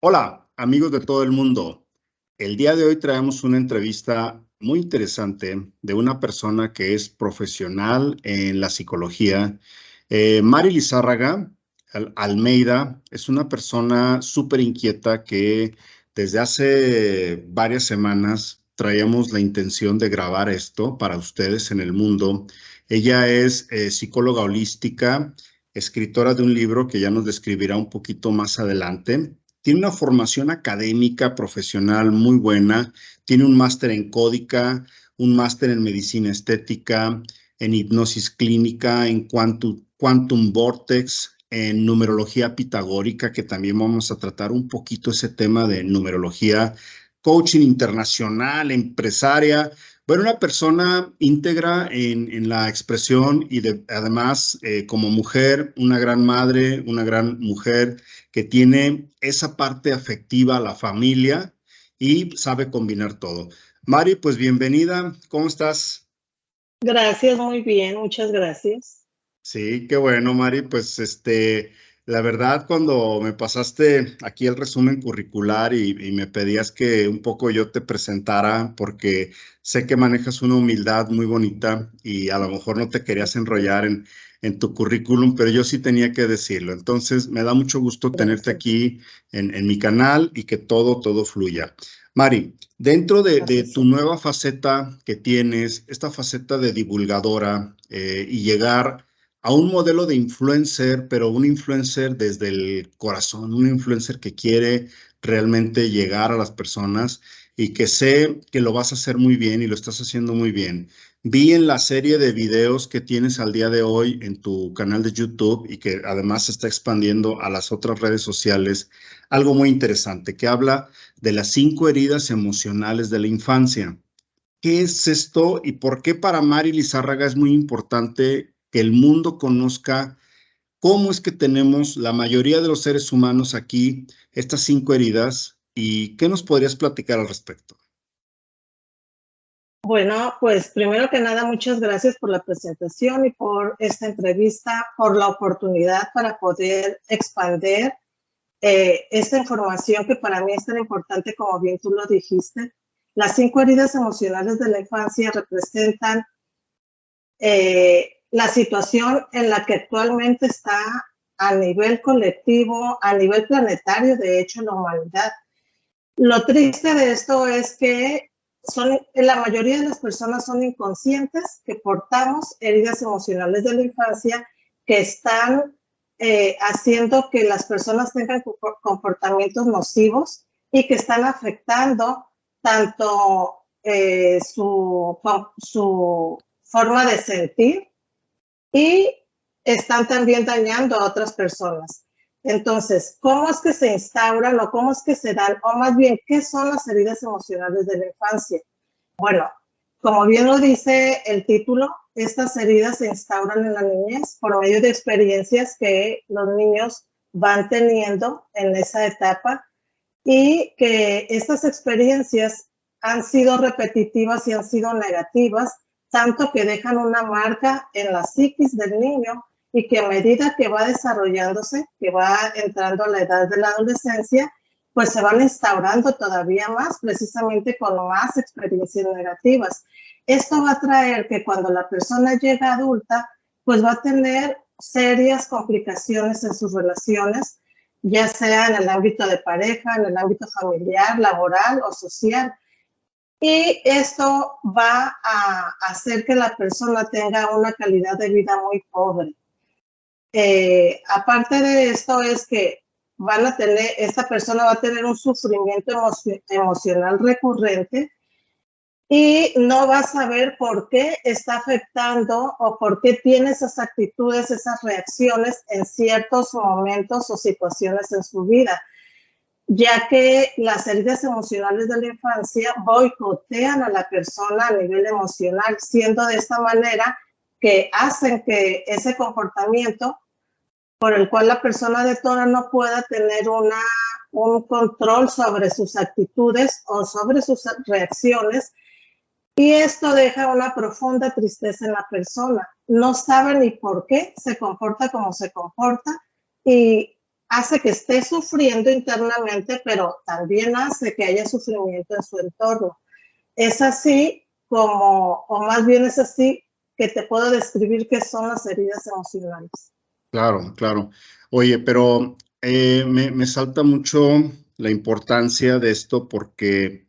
Hola, amigos de todo el mundo. El día de hoy traemos una entrevista muy interesante de una persona que es profesional en la psicología. Mari Lizárraga Almeida es una persona súper inquieta que desde hace varias semanas traíamos la intención de grabar esto para ustedes en el mundo. Ella es psicóloga holística, escritora de un libro que ya nos describirá un poquito más adelante. Tiene una formación académica, profesional muy buena. Tiene un máster en códica, un máster en medicina estética, en hipnosis clínica, en quantum vortex, en numerología pitagórica, que también vamos a tratar un poquito ese tema de numerología, coaching internacional, empresaria. Bueno, una persona íntegra en la expresión y además como mujer, una gran madre, una gran mujer que tiene esa parte afectiva a la familia y sabe combinar todo. Mari, pues bienvenida, ¿cómo estás? Gracias, muy bien, muchas gracias. Sí, qué bueno, Mari. Pues la verdad, cuando me pasaste aquí el resumen curricular y me pedías que un poco yo te presentara, porque sé que manejas una humildad muy bonita y a lo mejor no te querías enrollar en tu currículum, pero yo sí tenía que decirlo. Entonces, me da mucho gusto tenerte Gracias. aquí en mi canal y que todo fluya. Mari, dentro de Gracias. tu nueva faceta que tienes, esta faceta de divulgadora y llegar a un modelo de influencer, pero un influencer desde el corazón, un influencer que quiere realmente llegar a las personas y que sé que lo vas a hacer muy bien y lo estás haciendo muy bien. Vi en la serie de videos que tienes al día de hoy en tu canal de YouTube y que además se está expandiendo a las otras redes sociales, algo muy interesante que habla de las 5 heridas emocionales de la infancia. ¿Qué es esto y por qué para Mari Lizárraga es muy importante que el mundo conozca cómo es que tenemos la mayoría de los seres humanos aquí estas 5 heridas y qué nos podrías platicar al respecto? Bueno, pues primero que nada, muchas gracias por la presentación y por esta entrevista, por la oportunidad para poder expandir esta información que para mí es tan importante como bien tú lo dijiste. Las 5 heridas emocionales de la infancia representan la situación en la que actualmente está a nivel colectivo, a nivel planetario, de hecho, la humanidad. Lo triste de esto es que la mayoría de las personas son inconscientes que portamos heridas emocionales de la infancia que están haciendo que las personas tengan comportamientos nocivos y que están afectando tanto su forma de sentir y están también dañando a otras personas. Entonces, ¿cómo es que se instauran o cómo es que se dan, o más bien, qué son las heridas emocionales de la infancia? Bueno, como bien lo dice el título, estas heridas se instauran en la niñez por medio de experiencias que los niños van teniendo en esa etapa y que estas experiencias han sido repetitivas y han sido negativas, tanto que dejan una marca en la psiquis del niño y que a medida que va desarrollándose, que va entrando a la edad de la adolescencia, pues se van instaurando todavía más, precisamente con más experiencias negativas. Esto va a traer que cuando la persona llega adulta, pues va a tener serias complicaciones en sus relaciones, ya sea en el ámbito de pareja, en el ámbito familiar, laboral o social. Y esto va a hacer que la persona tenga una calidad de vida muy pobre. Aparte de esto es que esta persona va a tener un sufrimiento emocional recurrente y no va a saber por qué está afectando o por qué tiene esas actitudes, esas reacciones en ciertos momentos o situaciones en su vida, ya que las heridas emocionales de la infancia boicotean a la persona a nivel emocional, siendo de esta manera que hacen que ese comportamiento por el cual la persona detona no pueda tener un control sobre sus actitudes o sobre sus reacciones, y esto deja una profunda tristeza en la persona. No sabe ni por qué se comporta como se comporta y hace que esté sufriendo internamente, pero también hace que haya sufrimiento en su entorno. Es así como, o más bien es así que te puedo describir qué son las heridas emocionales. Claro, claro. Oye, pero me salta mucho la importancia de esto porque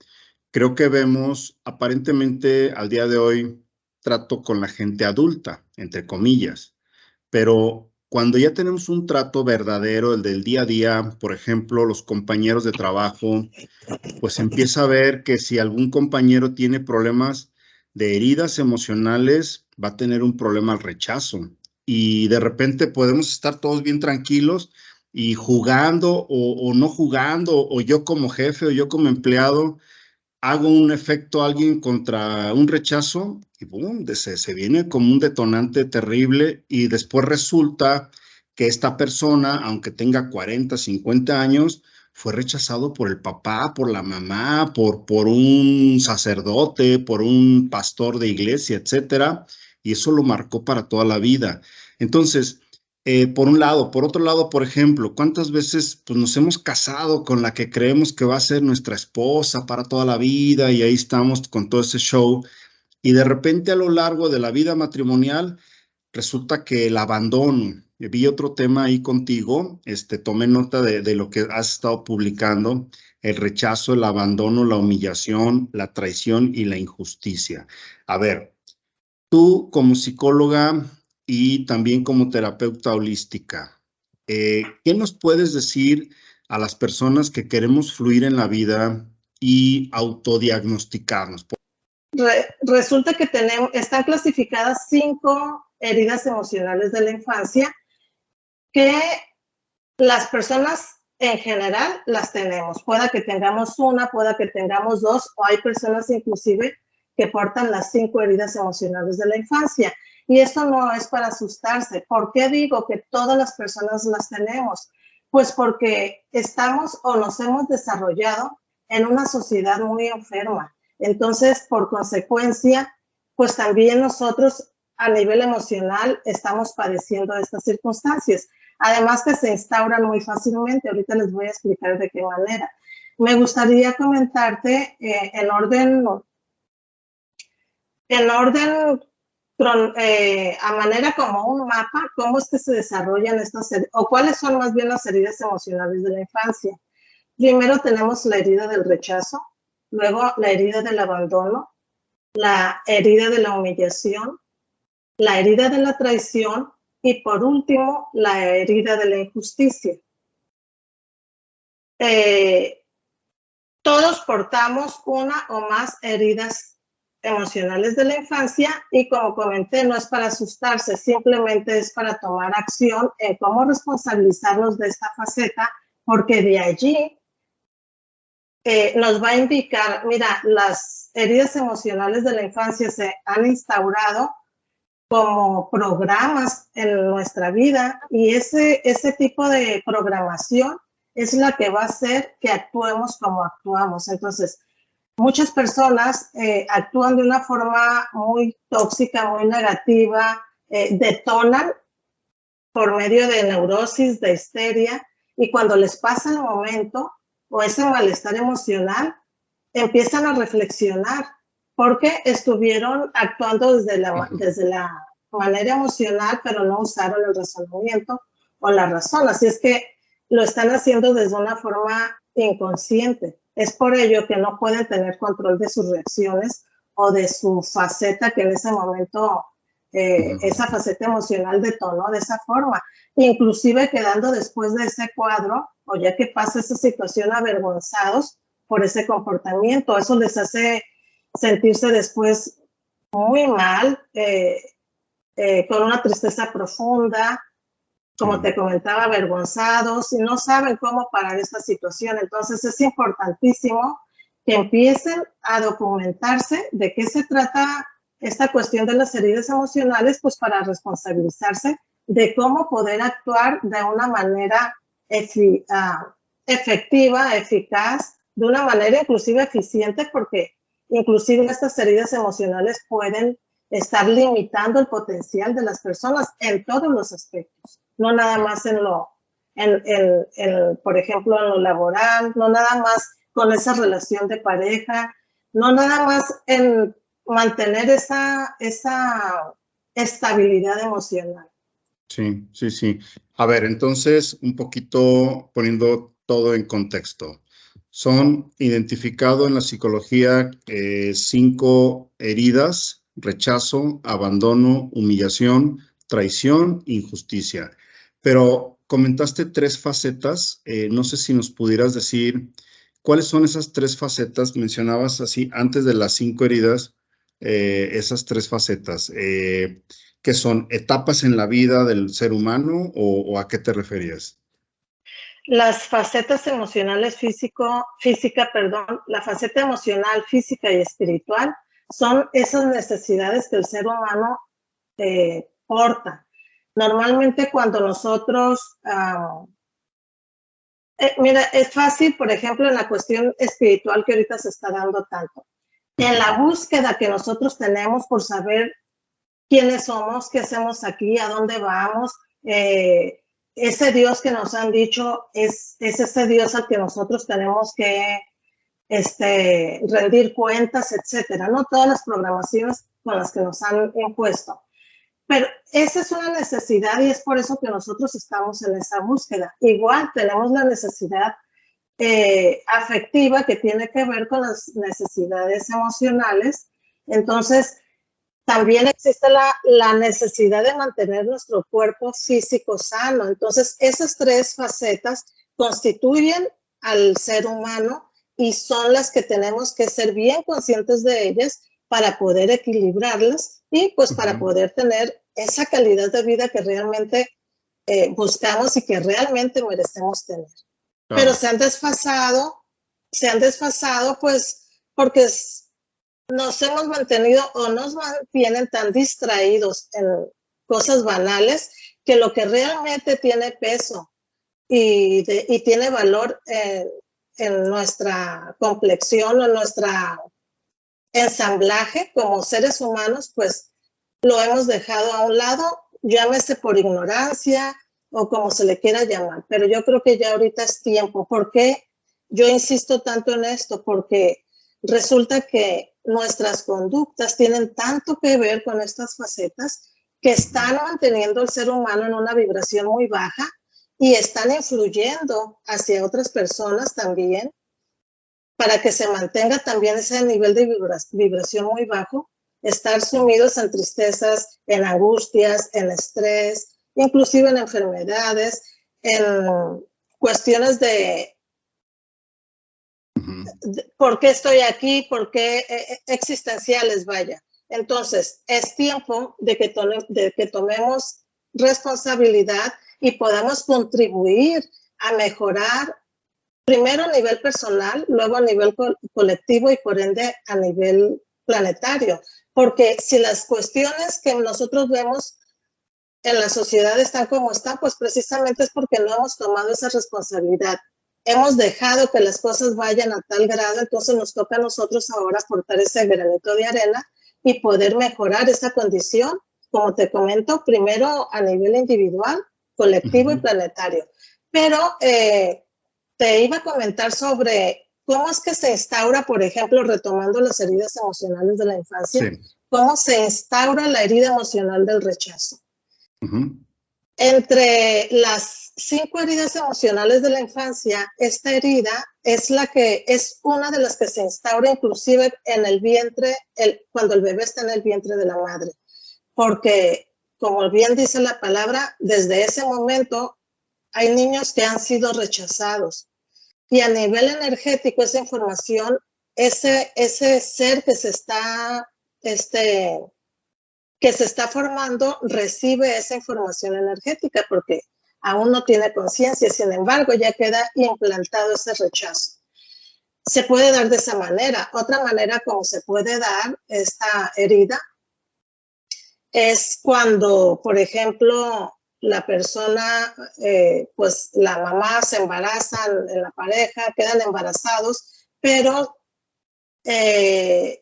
creo que vemos aparentemente al día de hoy trato con la gente adulta, entre comillas, pero cuando ya tenemos un trato verdadero, el del día a día, por ejemplo, los compañeros de trabajo, pues empieza a ver que si algún compañero tiene problemas de heridas emocionales, va a tener un problema al rechazo. Y de repente podemos estar todos bien tranquilos y jugando o no jugando, o yo como jefe o yo como empleado, hago un efecto a alguien contra un rechazo y boom, se viene como un detonante terrible y después resulta que esta persona, aunque tenga 40, 50 años, fue rechazado por el papá, por la mamá, por un sacerdote, por un pastor de iglesia, etcétera, y eso lo marcó para toda la vida. Entonces, por un lado. Por otro lado, por ejemplo, ¿cuántas veces pues, nos hemos casado con la que creemos que va a ser nuestra esposa para toda la vida y ahí estamos con todo ese show y de repente a lo largo de la vida matrimonial resulta que el abandono, vi otro tema ahí contigo, tomé nota de lo que has estado publicando, el rechazo, el abandono, la humillación, la traición y la injusticia. A ver, tú como psicóloga y también como terapeuta holística, ¿qué nos puedes decir a las personas que queremos fluir en la vida y autodiagnosticarnos? Resulta que están clasificadas 5 heridas emocionales de la infancia que las personas en general las tenemos. Pueda que tengamos una, pueda que tengamos 2, o hay personas inclusive que portan las 5 heridas emocionales de la infancia. Y esto no es para asustarse. ¿Por qué digo que todas las personas las tenemos? Pues porque estamos o nos hemos desarrollado en una sociedad muy enferma. Entonces, por consecuencia, pues también nosotros a nivel emocional estamos padeciendo estas circunstancias. Además que se instauran muy fácilmente. Ahorita les voy a explicar de qué manera. Me gustaría comentarte en orden a manera como un mapa, cómo es que se desarrollan estas, o cuáles son más bien las heridas emocionales de la infancia. Primero tenemos la herida del rechazo, luego la herida del abandono, la herida de la humillación, la herida de la traición y por último la herida de la injusticia. Todos portamos una o más heridas emocionales de la infancia y como comenté, no es para asustarse, simplemente es para tomar acción en cómo responsabilizarnos de esta faceta, porque de allí nos va a indicar, mira, las heridas emocionales de la infancia se han instaurado como programas en nuestra vida y ese tipo de programación es la que va a hacer que actuemos como actuamos. Entonces, muchas personas actúan de una forma muy tóxica, muy negativa, detonan por medio de neurosis, de histeria, y cuando les pasa el momento o ese malestar emocional, empiezan a reflexionar porque estuvieron actuando desde la manera emocional, pero no usaron el razonamiento o la razón. Así es que lo están haciendo desde una forma inconsciente. Es por ello que no pueden tener control de sus reacciones o de su faceta que en ese momento, esa faceta emocional detonó de esa forma. Inclusive quedando después de ese cuadro, o ya que pasa esa situación, avergonzados por ese comportamiento. Eso les hace sentirse después muy mal, con una tristeza profunda, como te comentaba, avergonzados y no saben cómo parar esta situación. Entonces es importantísimo que empiecen a documentarse de qué se trata esta cuestión de las heridas emocionales, pues para responsabilizarse de cómo poder actuar de una manera efectiva, eficaz, de una manera inclusive eficiente, porque inclusive estas heridas emocionales pueden estar limitando el potencial de las personas en todos los aspectos, no nada más en lo por ejemplo, en lo laboral, no nada más con esa relación de pareja, no nada más en mantener esa estabilidad emocional. Sí, sí, sí. A ver, entonces, un poquito poniendo todo en contexto. Son identificado en la psicología 5 heridas: rechazo, abandono, humillación, traición, injusticia. Pero comentaste 3 facetas. No sé si nos pudieras decir cuáles son esas 3 facetas. Mencionabas así antes de las 5 heridas, esas 3 facetas. ¿Qué son etapas en la vida del ser humano o a qué te referías? Las facetas emocionales la faceta emocional, física y espiritual son esas necesidades que el ser humano porta. Normalmente cuando nosotros, mira, es fácil, por ejemplo, en la cuestión espiritual que ahorita se está dando tanto. En la búsqueda que nosotros tenemos por saber quiénes somos, qué hacemos aquí, a dónde vamos, ese Dios que nos han dicho es ese Dios al que nosotros tenemos que rendir cuentas, etcétera, ¿no? Todas las programaciones con las que nos han impuesto. Pero esa es una necesidad y es por eso que nosotros estamos en esa búsqueda. Igual tenemos la necesidad afectiva que tiene que ver con las necesidades emocionales. Entonces, también existe la necesidad de mantener nuestro cuerpo físico sano. Entonces, esas 3 facetas constituyen al ser humano y son las que tenemos que ser bien conscientes de ellas para poder equilibrarlas y pues para poder tener esa calidad de vida que realmente buscamos y que realmente merecemos tener. Claro. Pero se han desfasado pues porque nos hemos mantenido o nos mantienen tan distraídos en cosas banales que lo que realmente tiene peso y tiene valor en nuestra complexión o en nuestro ensamblaje como seres humanos, pues lo hemos dejado a un lado, llámese por ignorancia o como se le quiera llamar. Pero yo creo que ya ahorita es tiempo. ¿Por qué yo insisto tanto en esto? Porque resulta que nuestras conductas tienen tanto que ver con estas facetas que están manteniendo al ser humano en una vibración muy baja y están influyendo hacia otras personas también para que se mantenga también ese nivel de vibración muy bajo, estar sumidos en tristezas, en angustias, en estrés, inclusive en enfermedades, en cuestiones de ¿por qué estoy aquí? ¿Por qué existenciales, vaya? Entonces, es tiempo de que tomemos responsabilidad y podamos contribuir a mejorar primero a nivel personal, luego a nivel colectivo y por ende a nivel planetario. Porque si las cuestiones que nosotros vemos en la sociedad están como están, pues precisamente es porque no hemos tomado esa responsabilidad. Hemos dejado que las cosas vayan a tal grado, entonces nos toca a nosotros ahora aportar ese granito de arena y poder mejorar esa condición, como te comento, primero a nivel individual, colectivo y planetario. Pero te iba a comentar sobre cómo es que se instaura, por ejemplo, retomando las heridas emocionales de la infancia, cómo se instaura la herida emocional del rechazo. Entre las 5 heridas emocionales de la infancia, esta herida es una de las que se instaura inclusive en el vientre, cuando el bebé está en el vientre de la madre. Porque, como bien dice la palabra, desde ese momento hay niños que han sido rechazados. Y a nivel energético, esa información, ese ser que se está formando recibe esa información energética porque aún no tiene conciencia, sin embargo ya queda implantado ese rechazo. Se puede dar de esa manera. Otra manera como se puede dar esta herida es cuando, por ejemplo, la persona, pues la mamá se embaraza en la pareja, quedan embarazados, pero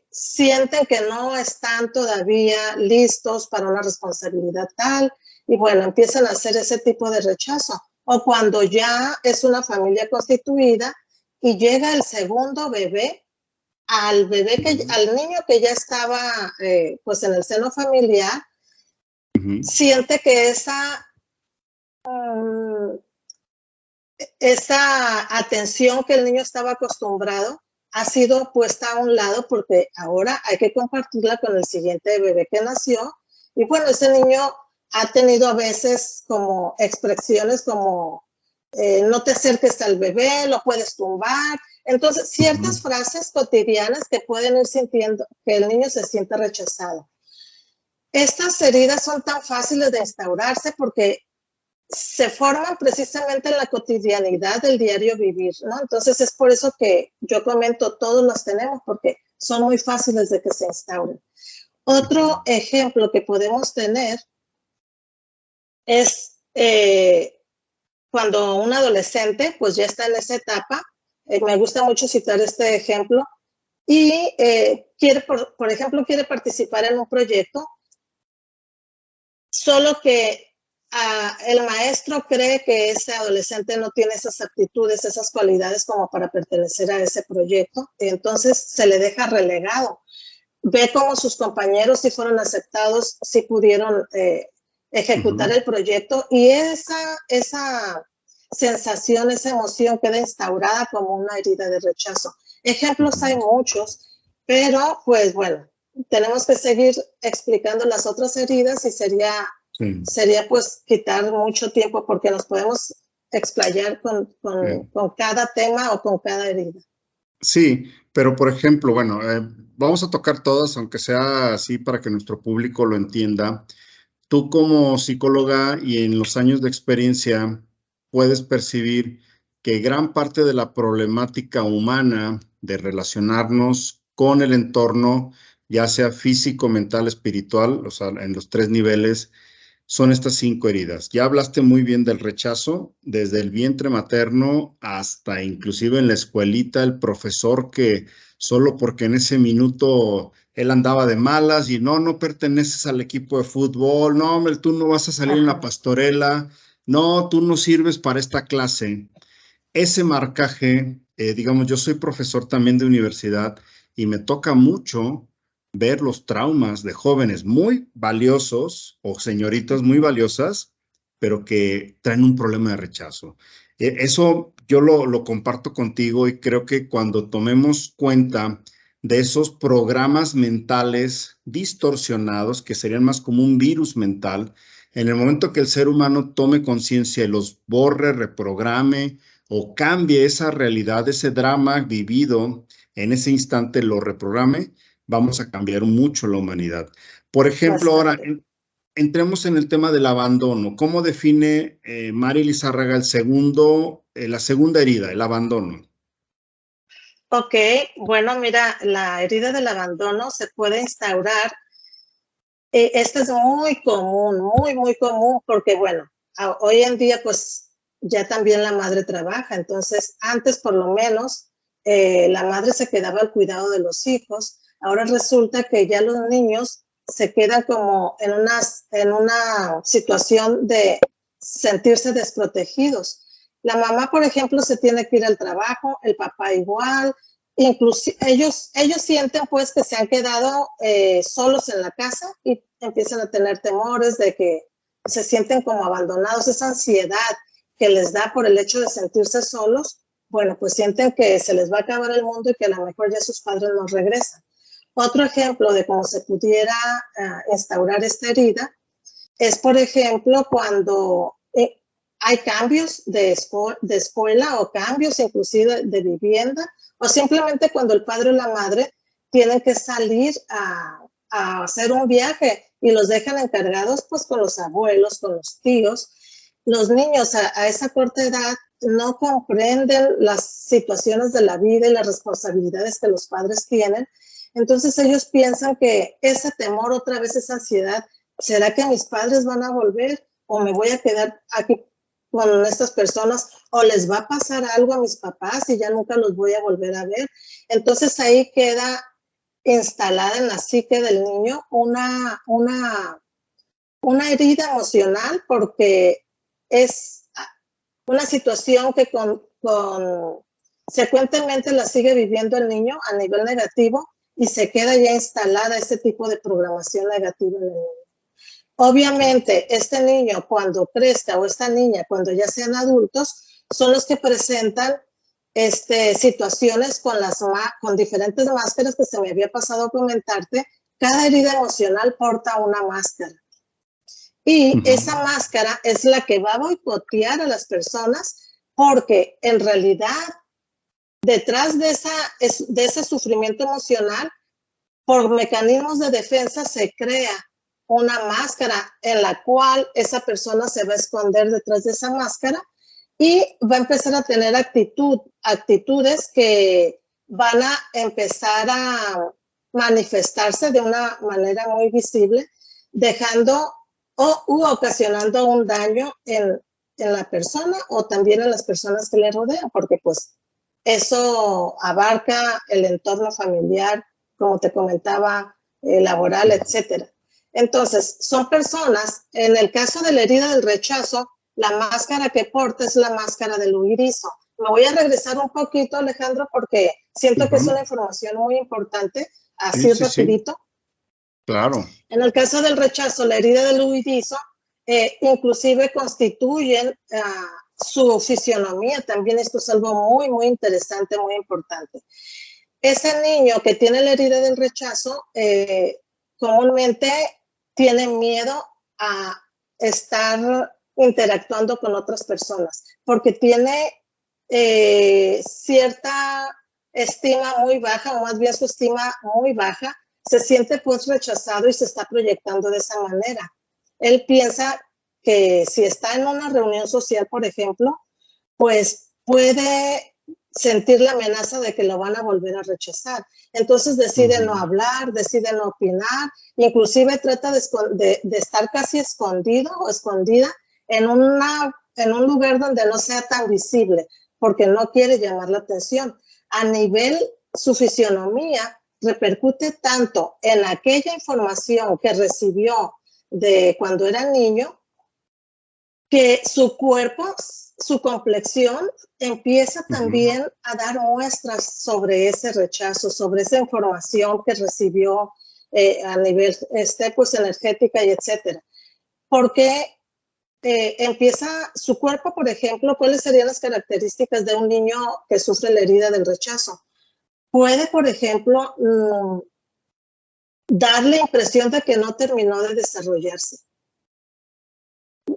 sienten que no están todavía listos para una responsabilidad tal y bueno, empiezan a hacer ese tipo de rechazo. o cuando ya es una familia constituida y llega el segundo bebé, al niño que ya estaba pues en el seno familiar, siente que esa atención que el niño estaba acostumbrado ha sido puesta a un lado porque ahora hay que compartirla con el siguiente bebé que nació. Y bueno, ese niño ha tenido a veces como expresiones como no te acerques al bebé, lo puedes tumbar. Entonces, ciertas frases cotidianas que pueden ir sintiendo que el niño se siente rechazado. Estas heridas son tan fáciles de instaurarse porque se forman precisamente en la cotidianidad del diario vivir, ¿no? Entonces es por eso que yo comento, todos los tenemos porque son muy fáciles de que se instauren. Otro ejemplo que podemos tener es cuando un adolescente pues ya está en esa etapa, me gusta mucho citar este ejemplo, y quiere, por ejemplo, quiere participar en un proyecto, solo que el maestro cree que ese adolescente no tiene esas aptitudes, esas cualidades como para pertenecer a ese proyecto, y entonces se le deja relegado. Ve cómo sus compañeros sí fueron aceptados, sí pudieron ejecutar el proyecto, y esa sensación, esa emoción queda instaurada como una herida de rechazo. Ejemplos hay muchos, pero pues bueno, tenemos que seguir explicando las otras heridas y sería pues quitar mucho tiempo porque nos podemos explayar con cada tema o con cada herida. Sí, pero por ejemplo, bueno, vamos a tocar todas, aunque sea así para que nuestro público lo entienda. Tú como psicóloga y en los años de experiencia puedes percibir que gran parte de la problemática humana de relacionarnos con el entorno, ya sea físico, mental, espiritual, o sea, en los 3 niveles, son estas 5 heridas. Ya hablaste muy bien del rechazo, desde el vientre materno hasta inclusive en la escuelita, el profesor que solo porque en ese minuto él andaba de malas y no perteneces al equipo de fútbol, no, tú no vas a salir en la pastorela, no, tú no sirves para esta clase. Ese marcaje, digamos, yo soy profesor también de universidad y me toca mucho ver los traumas de jóvenes muy valiosos o señoritas muy valiosas, pero que traen un problema de rechazo. Eso yo lo comparto contigo y creo que cuando tomemos cuenta de esos programas mentales distorsionados, que serían más como un virus mental, en el momento que el ser humano tome conciencia y los borre, reprograme o cambie esa realidad, ese drama vivido en ese instante, lo reprograme, vamos a cambiar mucho la humanidad. Por ejemplo, ahora entremos en el tema del abandono. ¿Cómo define Mari Lizárraga la segunda herida, el abandono? Ok, bueno, mira, la herida del abandono se puede instaurar. Esta es muy común, muy común, porque bueno, hoy en día pues ya también la madre trabaja, entonces antes por lo menos la madre se quedaba al cuidado de los hijos, ahora resulta que ya los niños se quedan como en una situación de sentirse desprotegidos. La mamá, por ejemplo, se tiene que ir al trabajo, el papá igual, inclusive ellos sienten pues que se han quedado solos en la casa y empiezan a tener temores de que se sienten como abandonados, esa ansiedad que les da por el hecho de sentirse solos, bueno, pues sienten que se les va a acabar el mundo y que a lo mejor ya sus padres no regresan. Otro ejemplo de cómo se pudiera instaurar esta herida es, por ejemplo, cuando hay cambios de escuela o cambios inclusive de vivienda, o simplemente cuando el padre o la madre tienen que salir a hacer un viaje y los dejan encargados pues con los abuelos, con los tíos. Los niños a esa corta edad no comprenden las situaciones de la vida y las responsabilidades que los padres tienen. Entonces ellos piensan que ese temor, otra vez esa ansiedad, ¿será que mis padres van a volver o me voy a quedar aquí con estas personas o les va a pasar algo a mis papás y ya nunca los voy a volver a ver? Entonces ahí queda instalada en la psique del niño una herida emocional porque es una situación que consecuentemente la sigue viviendo el niño a nivel negativo y se queda ya instalada este tipo de programación negativa en el niño. Obviamente, este niño cuando crezca o esta niña cuando ya sean adultos son los que presentan situaciones con diferentes máscaras que se me había pasado a comentarte. Cada herida emocional porta una máscara. Y esa máscara es la que va a boicotear a las personas porque en realidad detrás de ese sufrimiento emocional, por mecanismos de defensa se crea una máscara en la cual esa persona se va a esconder detrás de esa máscara y va a empezar a tener actitudes que van a empezar a manifestarse de una manera muy visible, dejando u ocasionando un daño en la persona o también en las personas que le rodean, porque pues eso abarca el entorno familiar, como te comentaba, laboral, etcétera. Entonces, son personas, en el caso de la herida del rechazo, la máscara que porta es la máscara del huirizo. Me voy a regresar un poquito, Alejandro, porque siento que es una información muy importante, así rapidito. Sí. Claro. En el caso del rechazo, la herida del huirizo, inclusive constituyen su fisionomía. También esto es algo muy, muy interesante, muy importante. Ese niño que tiene la herida del rechazo, comúnmente tiene miedo a estar interactuando con otras personas, porque tiene cierta estima muy baja, o más bien su estima muy baja, se siente pues rechazado y se está proyectando de esa manera. Él piensa que si está en una reunión social, por ejemplo, pues puede sentir la amenaza de que lo van a volver a rechazar. Entonces decide no hablar, decide no opinar, inclusive trata de estar casi escondido o escondida en un lugar donde no sea tan visible, porque no quiere llamar la atención. A nivel, su fisionomía repercute tanto en aquella información que recibió de cuando era niño, que su cuerpo, su complexión empieza también a dar muestras sobre ese rechazo, sobre esa información que recibió a nivel pues, energética y etcétera. Porque empieza su cuerpo, por ejemplo, ¿cuáles serían las características de un niño que sufre la herida del rechazo? Puede, por ejemplo, dar la impresión de que no terminó de desarrollarse.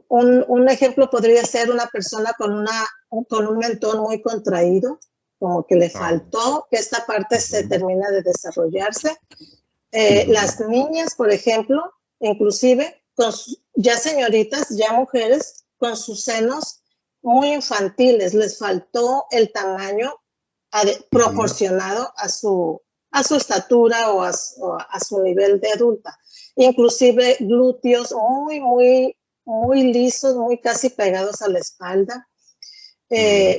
Un ejemplo podría ser una persona con un mentón muy contraído, como que le faltó que esta parte se termina de desarrollarse. Las niñas, por ejemplo, inclusive, ya señoritas, ya mujeres, con sus senos muy infantiles, les faltó el tamaño proporcionado a su estatura o a su nivel de adulta. Inclusive glúteos muy, muy, muy lisos, muy casi pegados a la espalda.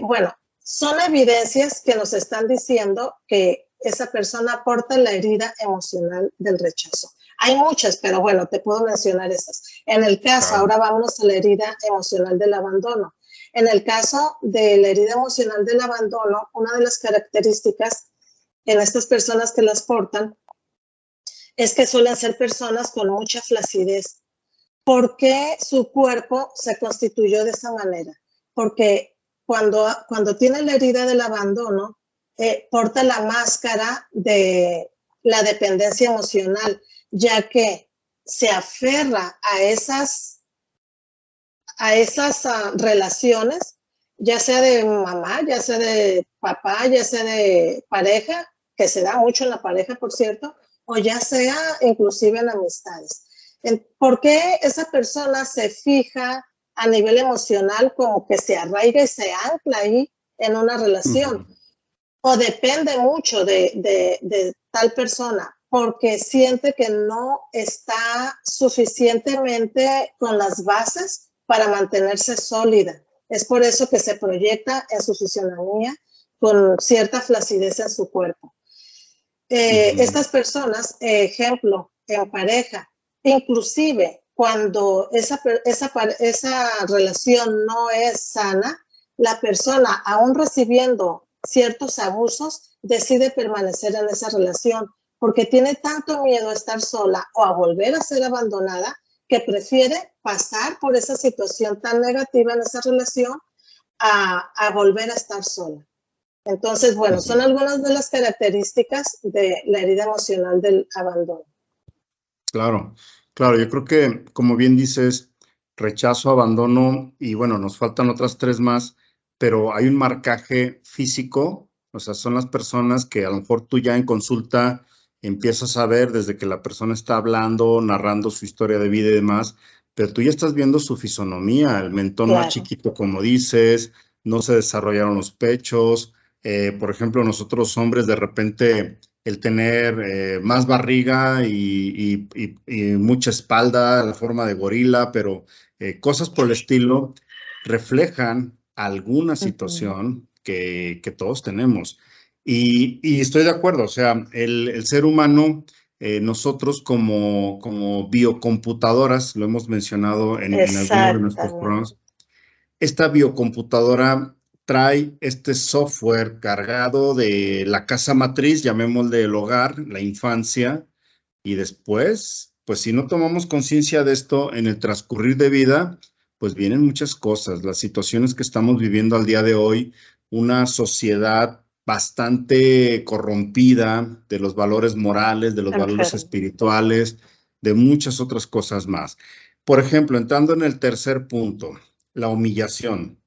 Bueno, son evidencias que nos están diciendo que esa persona porta la herida emocional del rechazo. Hay muchas, pero bueno, te puedo mencionar esas. En el caso, ahora vámonos a la herida emocional del abandono. En el caso de la herida emocional del abandono, una de las características en estas personas que las portan es que suelen ser personas con mucha flacidez. ¿Por qué su cuerpo se constituyó de esa manera? Porque cuando tiene la herida del abandono, porta la máscara de la dependencia emocional, ya que se aferra a esas relaciones, ya sea de mamá, ya sea de papá, ya sea de pareja, que se da mucho en la pareja, por cierto, o ya sea inclusive en amistades. ¿Por qué esa persona se fija a nivel emocional como que se arraiga y se ancla ahí en una relación? O depende mucho de tal persona porque siente que no está suficientemente con las bases para mantenerse sólida. Es por eso que se proyecta en su fisionomía con cierta flacidez en su cuerpo. Estas personas, ejemplo, en pareja, inclusive cuando esa relación no es sana, la persona, aún recibiendo ciertos abusos, decide permanecer en esa relación porque tiene tanto miedo a estar sola o a volver a ser abandonada que prefiere pasar por esa situación tan negativa en esa relación a volver a estar sola. Entonces, bueno, son algunas de las características de la herida emocional del abandono. Claro, claro, yo creo que, como bien dices, rechazo, abandono y bueno, nos faltan otras tres más, pero hay un marcaje físico, o sea, son las personas que a lo mejor tú ya en consulta empiezas a ver desde que la persona está hablando, narrando su historia de vida y demás, pero tú ya estás viendo su fisonomía, el mentón más chiquito, como dices, no se desarrollaron los pechos, por ejemplo, nosotros hombres de repente el tener más barriga y mucha espalda, la forma de gorila, pero cosas por el estilo reflejan alguna situación que todos tenemos. Y estoy de acuerdo, o sea, el ser humano, nosotros como biocomputadoras, lo hemos mencionado en algunos de nuestros programas, esta biocomputadora trae este software cargado de la casa matriz, llamémosle el hogar, la infancia, y después, pues si no tomamos conciencia de esto en el transcurrir de vida, pues vienen muchas cosas, las situaciones que estamos viviendo al día de hoy, una sociedad bastante corrompida de los valores morales, de los valores espirituales, de muchas otras cosas más. Por ejemplo, entrando en el tercer punto, la humillación.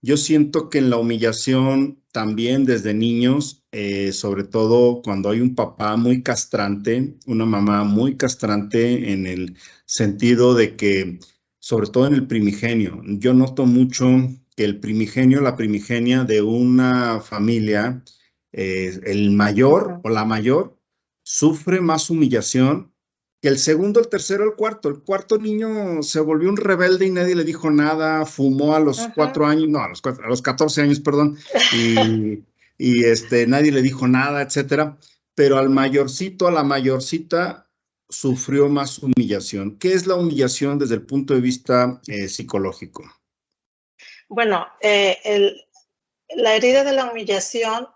Yo siento que en la humillación también desde niños, sobre todo cuando hay un papá muy castrante, una mamá muy castrante en el sentido de que, sobre todo en el primigenio, yo noto mucho que el primigenio, la primigenia de una familia, el mayor o la mayor, sufre más humillación que el segundo, el tercero, el cuarto. El cuarto niño se volvió un rebelde y nadie le dijo nada, fumó a los 4 años, no, a los 14 años, perdón, y nadie le dijo nada, etcétera. Pero al mayorcito, a la mayorcita, sufrió más humillación. ¿Qué es la humillación desde el punto de vista psicológico? Bueno, la herida de la humillación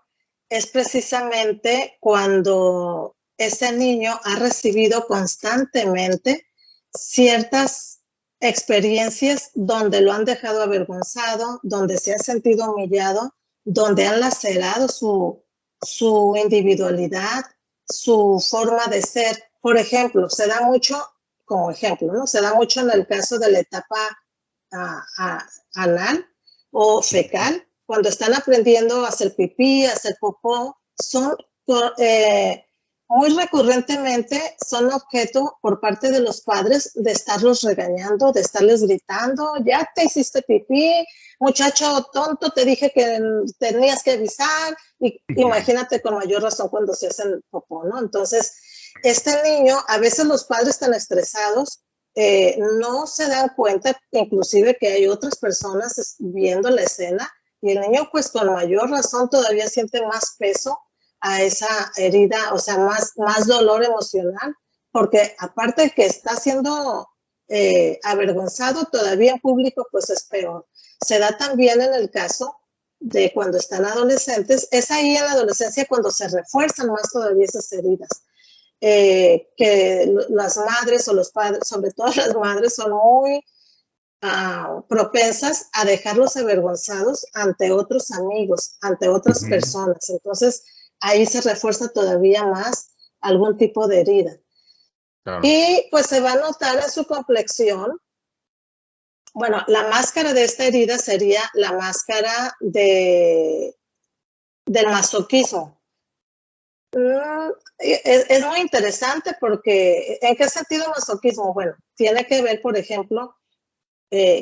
es precisamente cuando ese niño ha recibido constantemente ciertas experiencias donde lo han dejado avergonzado, donde se ha sentido humillado, donde han lacerado su individualidad, su forma de ser. Por ejemplo, se da mucho, como ejemplo, ¿no? Se da mucho en el caso de la etapa anal o fecal, cuando están aprendiendo a hacer pipí, a hacer popó, son muy recurrentemente son objeto por parte de los padres de estarlos regañando, de estarles gritando, ya te hiciste pipí, muchacho tonto, te dije que tenías que avisar, y imagínate con mayor razón cuando se hacen popó, ¿no? Entonces, este niño, a veces los padres están estresados, no se dan cuenta inclusive que hay otras personas viendo la escena, y el niño pues con mayor razón todavía siente más peso a esa herida, o sea, más dolor emocional, porque aparte de que está siendo avergonzado todavía en público, pues es peor. Se da también en el caso de cuando están adolescentes, es ahí en la adolescencia cuando se refuerzan más todavía esas heridas. Que las madres o los padres, sobre todo las madres, son muy propensas a dejarlos avergonzados ante otros amigos, ante otras personas. Entonces, ahí se refuerza todavía más algún tipo de herida. Claro. Y pues se va a notar en su complexión. Bueno, la máscara de esta herida sería la máscara del masoquismo. Es muy interesante porque, ¿en qué sentido masoquismo? Bueno, tiene que ver, por ejemplo,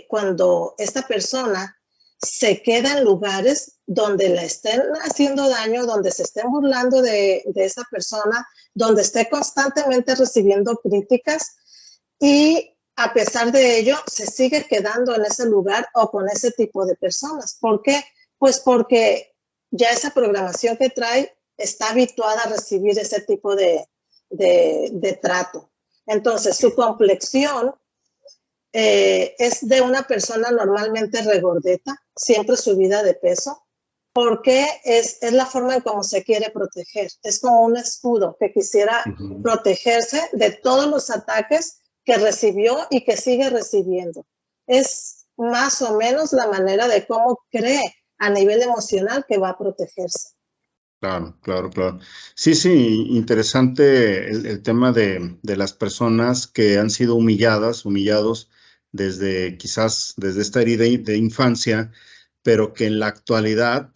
cuando esta persona se queda en lugares donde la estén haciendo daño, donde se estén burlando de esa persona, donde esté constantemente recibiendo críticas y a pesar de ello se sigue quedando en ese lugar o con ese tipo de personas. ¿Por qué? Pues porque ya esa programación que trae está habituada a recibir ese tipo de trato. Entonces, su complexión es de una persona normalmente regordeta, siempre subida de peso, porque es la forma en cómo se quiere proteger. Es como un escudo que quisiera protegerse de todos los ataques que recibió y que sigue recibiendo. Es más o menos la manera de cómo cree a nivel emocional que va a protegerse. Claro, claro, claro. Sí, sí, interesante el tema de las personas que han sido humillados quizás desde esta herida de infancia, pero que en la actualidad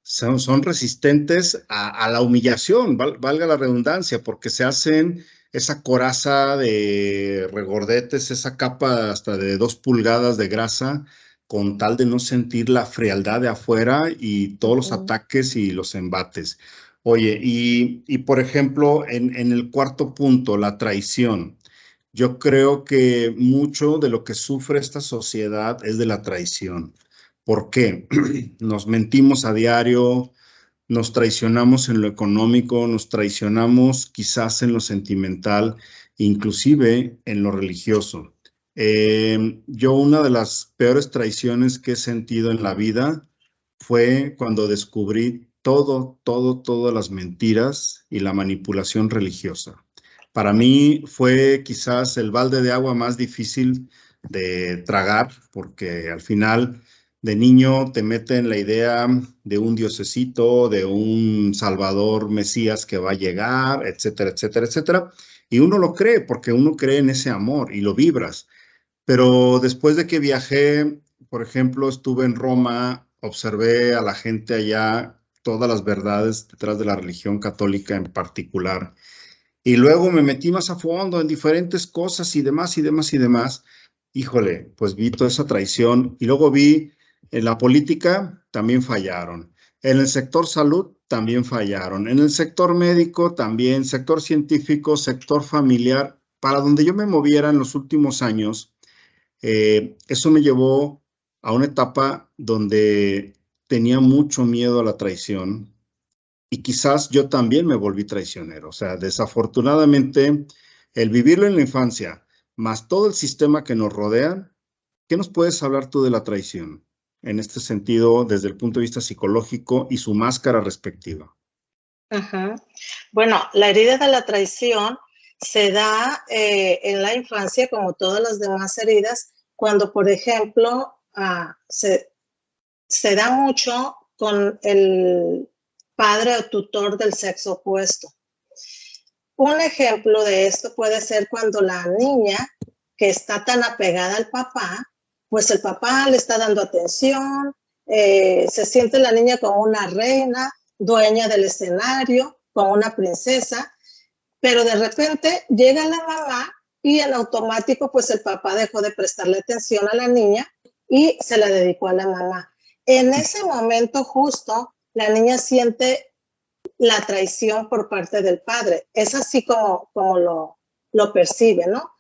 son resistentes a la humillación, valga la redundancia, porque se hacen esa coraza de regordetes, esa capa hasta de 2 pulgadas de grasa, con tal de no sentir la frialdad de afuera y todos los ataques y los embates. Oye, y por ejemplo, en el cuarto punto, la traición. Yo creo que mucho de lo que sufre esta sociedad es de la traición. ¿Por qué? Nos mentimos a diario, nos traicionamos en lo económico, nos traicionamos quizás en lo sentimental, inclusive en lo religioso. Yo una de las peores traiciones que he sentido en la vida fue cuando descubrí todas las mentiras y la manipulación religiosa. Para mí fue quizás el balde de agua más difícil de tragar, porque al final de niño te meten la idea de un diosecito, de un salvador mesías que va a llegar, etcétera, etcétera, etcétera. Y uno lo cree porque uno cree en ese amor y lo vibras. Pero después de que viajé, por ejemplo, estuve en Roma, observé a la gente allá, todas las verdades detrás de la religión católica en particular. Y luego me metí más a fondo en diferentes cosas y demás y demás y demás. Híjole, pues vi toda esa traición y luego vi en la política también fallaron. En el sector salud también fallaron. En el sector médico también, sector científico, sector familiar. Para donde yo me moviera en los últimos años, eso me llevó a una etapa donde tenía mucho miedo a la traición y quizás yo también me volví traicionero. O sea, desafortunadamente, el vivirlo en la infancia, más todo el sistema que nos rodea, ¿qué nos puedes hablar tú de la traición? En este sentido, desde el punto de vista psicológico y su máscara respectiva. Ajá. Bueno, la herida de la traición se da en la infancia, como todas las demás heridas, cuando, por ejemplo, se da mucho con el padre o tutor del sexo opuesto. Un ejemplo de esto puede ser cuando la niña que está tan apegada al papá, pues el papá le está dando atención, se siente la niña como una reina, dueña del escenario, como una princesa, pero de repente llega la mamá y en automático pues el papá dejó de prestarle atención a la niña y se la dedicó a la mamá. En ese momento justo la niña siente la traición por parte del padre. Es así como lo percibe, ¿no?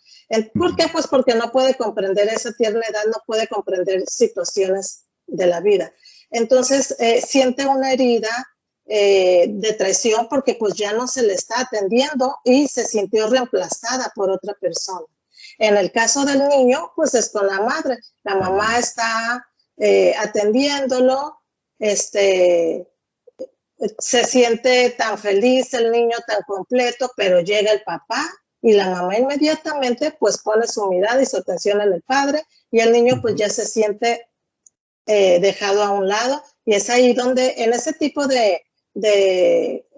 ¿Por qué? Pues porque no puede comprender esa tierna edad, no puede comprender situaciones de la vida. Entonces siente una herida de traición porque pues ya no se le está atendiendo y se sintió reemplazada por otra persona. En el caso del niño, pues es con la madre. La mamá está atendiéndolo, se siente tan feliz el niño, tan completo, pero llega el papá y la mamá inmediatamente pues pone su mirada y su atención en el padre y el niño pues ya se siente dejado a un lado y es ahí donde en ese tipo de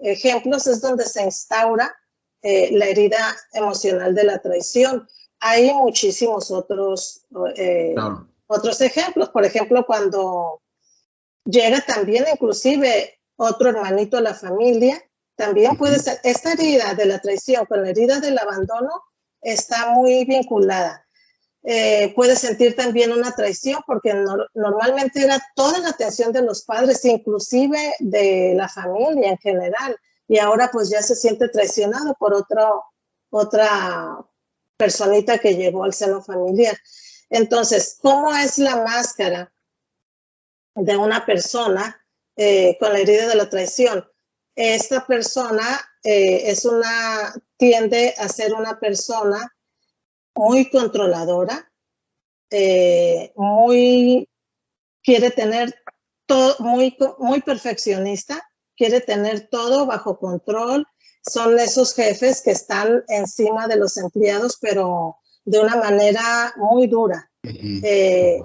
ejemplos es donde se instaura la herida emocional de la traición. Hay muchísimos otros ejemplos, por ejemplo cuando llega también inclusive otro hermanito a la familia, también puede ser, esta herida de la traición con la herida del abandono está muy vinculada. Puede sentir también una traición porque normalmente era toda la atención de los padres, inclusive de la familia en general, y ahora pues ya se siente traicionado por otra personita que llegó al seno familiar. Entonces, ¿cómo es la máscara de una persona con la herida de la traición? Esta persona tiende a ser una persona muy controladora, quiere tener todo muy perfeccionista, quiere tener todo bajo control. Son esos jefes que están encima de los empleados, pero de una manera muy dura. Que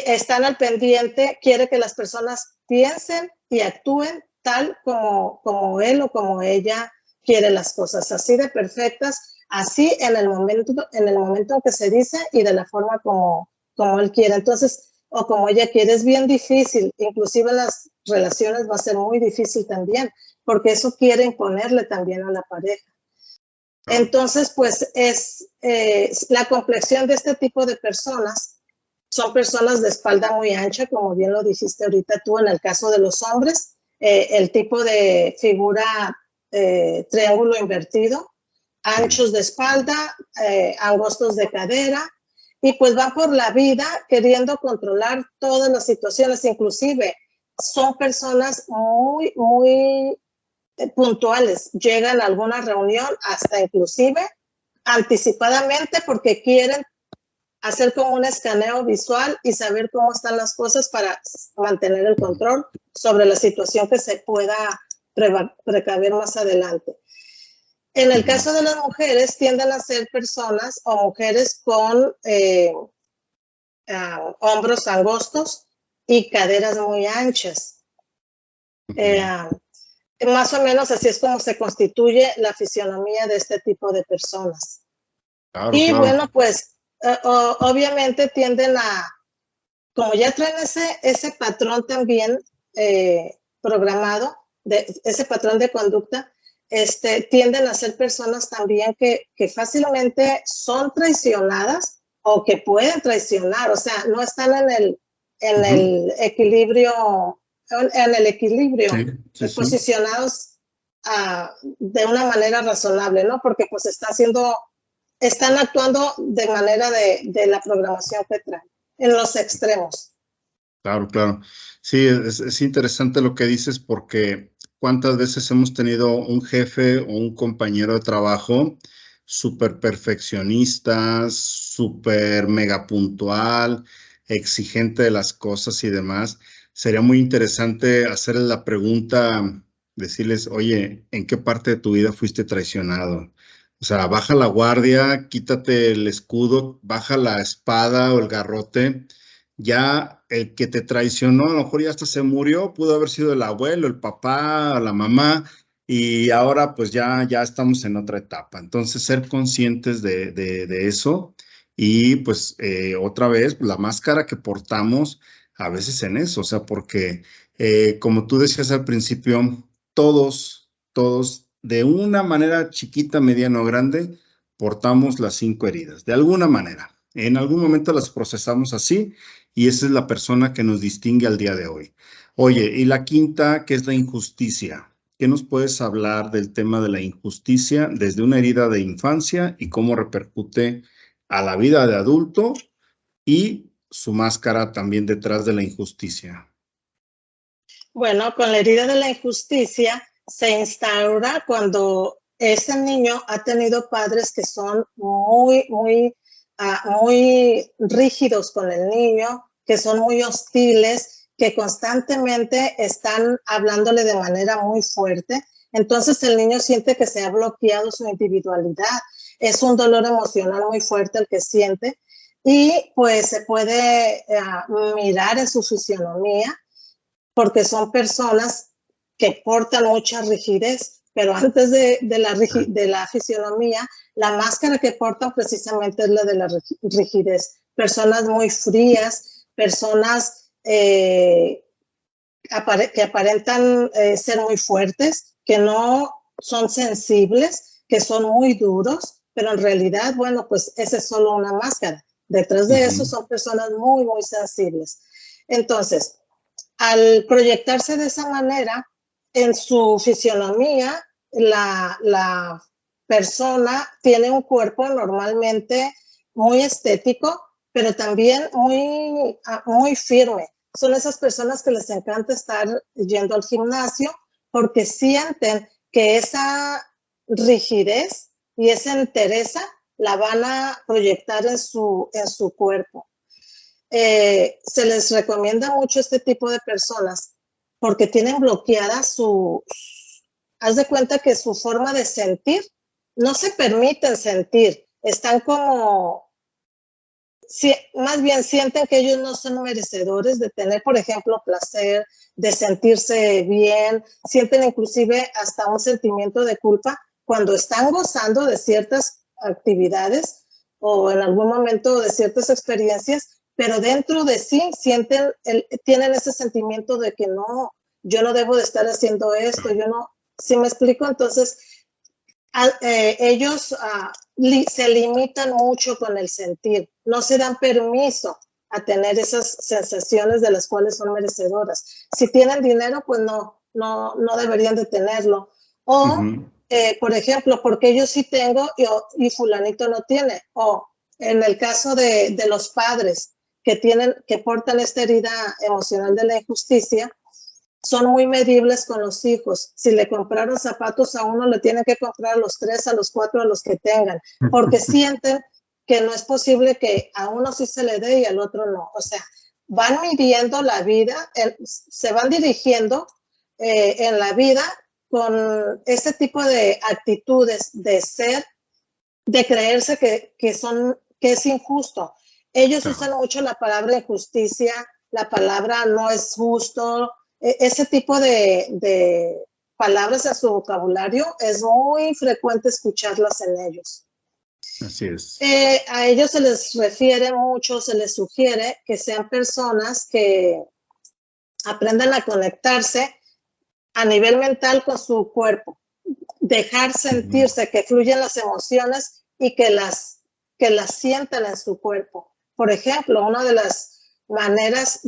están al pendiente, quiere que las personas piensen y actúen tal como él o como ella quiere las cosas, así de perfectas, así en el momento en que se dice y de la forma como él quiere. Entonces, o como ella quiere, es bien difícil, inclusive en las relaciones va a ser muy difícil también, porque eso quiere imponerle también a la pareja. Entonces, pues es la complexión de este tipo de personas. Son personas de espalda muy ancha, como bien lo dijiste ahorita tú en el caso de los hombres, el tipo de figura triángulo invertido, anchos de espalda, angostos de cadera, y pues van por la vida queriendo controlar todas las situaciones, inclusive son personas muy, muy puntuales, llegan a alguna reunión hasta inclusive anticipadamente porque quieren hacer como un escaneo visual y saber cómo están las cosas para mantener el control sobre la situación que se pueda precaver más adelante. En el caso de las mujeres, tienden a ser personas o mujeres con hombros angostos y caderas muy anchas. Más o menos así es como se constituye la fisionomía de este tipo de personas. Claro, y claro. Bueno, pues obviamente tienden como ya traen ese patrón también programado, ese patrón de conducta, tienden a ser personas también que fácilmente son traicionadas o que pueden traicionar, o sea, no están en el equilibrio, Sí. posicionados de una manera razonable, ¿no? Porque pues están actuando de manera de la programación que traen, en los extremos. Claro, claro. Sí, es interesante lo que dices porque cuántas veces hemos tenido un jefe o un compañero de trabajo súper perfeccionista, súper mega puntual, exigente de las cosas y demás. Sería muy interesante hacerles la pregunta, decirles, oye, ¿en qué parte de tu vida fuiste traicionado? O sea, baja la guardia, quítate el escudo, baja la espada o el garrote. Ya el que te traicionó, a lo mejor ya hasta se murió, pudo haber sido el abuelo, el papá, la mamá, y ahora pues ya estamos en otra etapa. Entonces, ser conscientes de eso y pues otra vez, la máscara que portamos a veces en eso, o sea, porque como tú decías al principio, todos, de una manera chiquita, mediana o grande, portamos las 5 heridas, de alguna manera. En algún momento las procesamos así y esa es la persona que nos distingue al día de hoy. Oye, y la quinta, que es la injusticia. ¿Qué nos puedes hablar del tema de la injusticia desde una herida de infancia y cómo repercute a la vida de adulto y su máscara también detrás de la injusticia? Bueno, con la herida de la injusticia se instaura cuando ese niño ha tenido padres que son muy rígidos con el niño, que son muy hostiles, que constantemente están hablándole de manera muy fuerte. Entonces el niño siente que se ha bloqueado su individualidad. Es un dolor emocional muy fuerte el que siente y pues se puede mirar en su fisionomía porque son personas que portan mucha rigidez, pero antes de la fisionomía, la máscara que portan precisamente es la de la rigidez. Personas muy frías, personas que aparentan ser muy fuertes, que no son sensibles, que son muy duros, pero en realidad, bueno, pues esa es solo una máscara. Detrás de eso son personas muy sensibles. Entonces, al proyectarse de esa manera, en su fisionomía, la persona tiene un cuerpo normalmente muy estético, pero también muy firme. Son esas personas que les encanta estar yendo al gimnasio porque sienten que esa rigidez y esa entereza la van a proyectar en su cuerpo. Se les recomienda mucho este tipo de personas porque tienen bloqueada haz de cuenta que su forma de sentir, no se permiten sentir, están como, más bien sienten que ellos no son merecedores de tener, por ejemplo, placer, de sentirse bien, sienten inclusive hasta un sentimiento de culpa cuando están gozando de ciertas actividades o en algún momento de ciertas experiencias, pero dentro de sí tienen ese sentimiento de que no, yo no debo de estar haciendo esto, yo no, ¿sí me explico? Entonces, ellos se limitan mucho con el sentir, no se dan permiso a tener esas sensaciones de las cuales son merecedoras. Si tienen dinero, pues no deberían de tenerlo. O, por ejemplo, porque yo sí tengo y fulanito no tiene. O en el caso de los padres que portan esta herida emocional de la injusticia, son muy medibles con los hijos. Si le compraron zapatos a uno, le tienen que comprar a los 3, a los 4, a los que tengan, porque sienten que no es posible que a uno sí se le dé y al otro no. O sea, van midiendo la vida, se van dirigiendo en la vida con ese tipo de actitudes de ser, de creerse que es injusto. Ellos usan mucho la palabra injusticia, la palabra no es justo, ese tipo de palabras en su vocabulario es muy frecuente escucharlas en ellos. Así es. A ellos se les refiere mucho, se les sugiere que sean personas que aprendan a conectarse a nivel mental con su cuerpo, dejar sentirse, que fluyan las emociones y que las sientan en su cuerpo. Por ejemplo, una de las maneras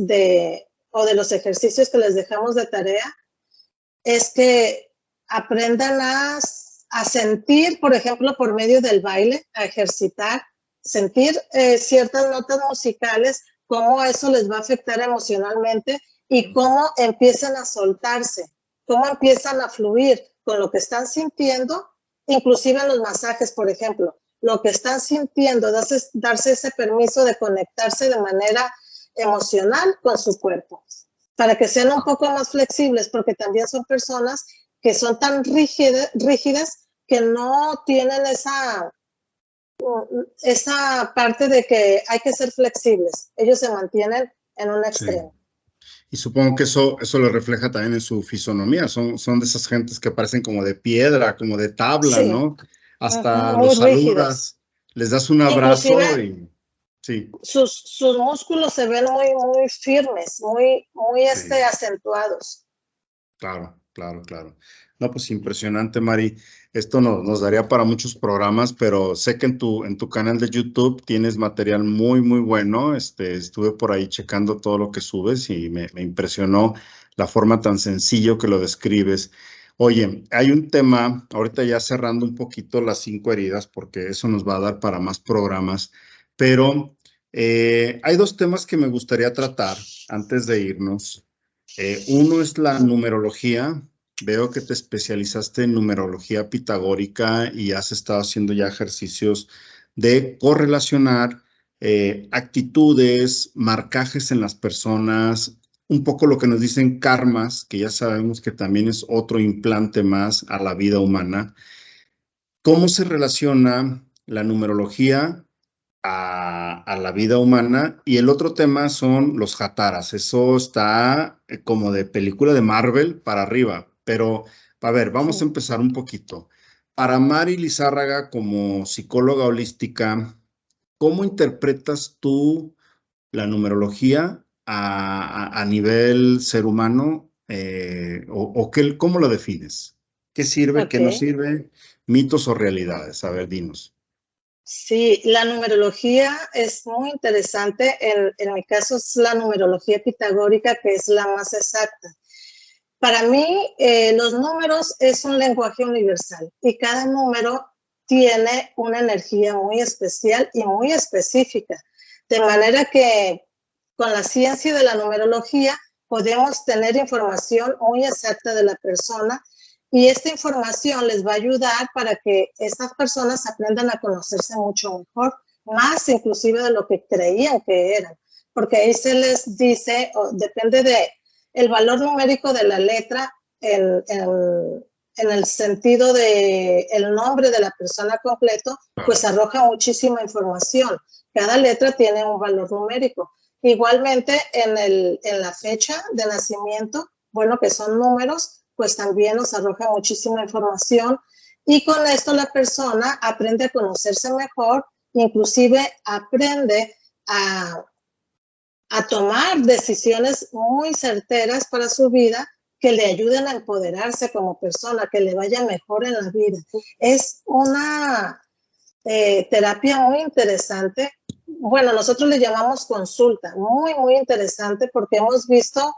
o de los ejercicios que les dejamos de tarea es que aprendan a sentir, por ejemplo, por medio del baile, a ejercitar, sentir ciertas notas musicales, cómo eso les va a afectar emocionalmente y cómo empiezan a soltarse, cómo empiezan a fluir con lo que están sintiendo, inclusive en los masajes, por ejemplo, lo que están sintiendo, darse ese permiso de conectarse de manera emocional con su cuerpo, para que sean un poco más flexibles, porque también son personas que son tan rígidas que no tienen esa parte de que hay que ser flexibles. Ellos se mantienen en un extremo. Sí. Y supongo que eso lo refleja también en su fisonomía. Son de esas gentes que parecen como de piedra, como de tabla, sí, ¿no? Hasta los saludas, les das un abrazo y sí. Sus músculos se ven muy, muy firmes, muy sí, acentuados. Claro, claro, claro. No, pues impresionante, Mari. Esto nos daría para muchos programas, pero sé que en tu canal de YouTube tienes material muy, muy bueno. Estuve por ahí checando todo lo que subes y me impresionó la forma tan sencillo que lo describes. Oye, hay un tema, ahorita ya cerrando un poquito las 5 heridas, porque eso nos va a dar para más programas, pero hay 2 temas que me gustaría tratar antes de irnos. Uno es la numerología. Veo que te especializaste en numerología pitagórica y has estado haciendo ya ejercicios de correlacionar actitudes, marcajes en las personas, un poco lo que nos dicen karmas, que ya sabemos que también es otro implante más a la vida humana. ¿Cómo se relaciona la numerología a la vida humana? Y el otro tema son los jataras. Eso está como de película de Marvel para arriba. Pero, a ver, vamos a empezar un poquito. Para Mari Lizárraga, como psicóloga holística, ¿cómo interpretas tú la numerología a nivel ser humano? ¿Cómo lo defines? ¿Qué sirve, qué no sirve? ¿Mitos o realidades? A ver, dinos. Sí, la numerología es muy interesante. En mi caso es la numerología pitagórica, que es la más exacta. Para mí, los números es un lenguaje universal y cada número tiene una energía muy especial y muy específica. De manera que con la ciencia de la numerología podemos tener información muy exacta de la persona Y esta información les va a ayudar para que estas personas aprendan a conocerse mucho mejor, más inclusive de lo que creían que eran. Porque ahí se les dice, depende de el valor numérico de la letra, en el sentido de el nombre de la persona completo, pues arroja muchísima información. Cada letra tiene un valor numérico. Igualmente, en la fecha de nacimiento, bueno, que son números, pues también nos arroja muchísima información. Y con esto la persona aprende a conocerse mejor, inclusive aprende a tomar decisiones muy certeras para su vida que le ayuden a empoderarse como persona, que le vaya mejor en la vida. Es una terapia muy interesante. Bueno, nosotros le llamamos consulta, muy, muy interesante porque hemos visto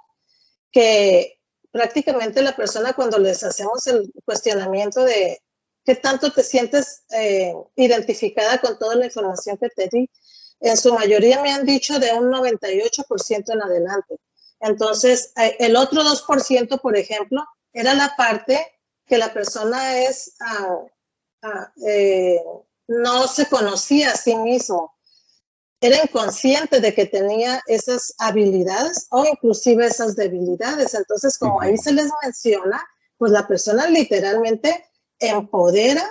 que prácticamente la persona cuando les hacemos el cuestionamiento de qué tanto te sientes identificada con toda la información que te di, en su mayoría me han dicho de un 98% en adelante. Entonces, el otro 2%, por ejemplo, era la parte que la persona no se conocía a sí mismo. Era inconsciente de que tenía esas habilidades o inclusive esas debilidades. Entonces, como ahí se les menciona, pues la persona literalmente empodera.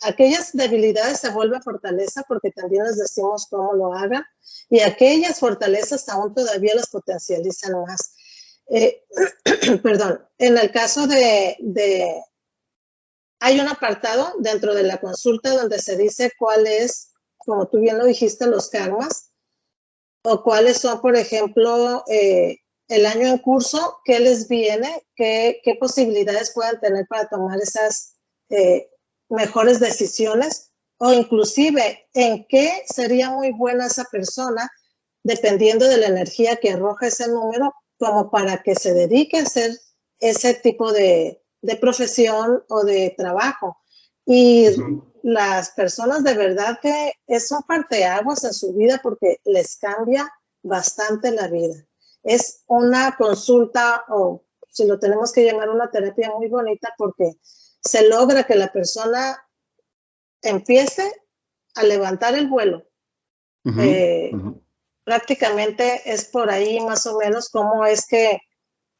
Aquellas debilidades se vuelven fortaleza porque también les decimos cómo lo hagan, y aquellas fortalezas aún todavía las potencializan más. Perdón, en el caso hay un apartado dentro de la consulta donde se dice cuál es, como tú bien lo dijiste, los karmas, o cuáles son, por ejemplo, el año en curso, qué les viene, qué posibilidades pueden tener para tomar esas mejores decisiones, o inclusive en qué sería muy buena esa persona, dependiendo de la energía que arroja ese número, como para que se dedique a hacer ese tipo de profesión o de trabajo. Y las personas de verdad que es un parteaguas en su vida porque les cambia bastante la vida. Es una consulta, o si lo tenemos que llamar una terapia, muy bonita porque se logra que la persona empiece a levantar el vuelo. Prácticamente es por ahí más o menos cómo es que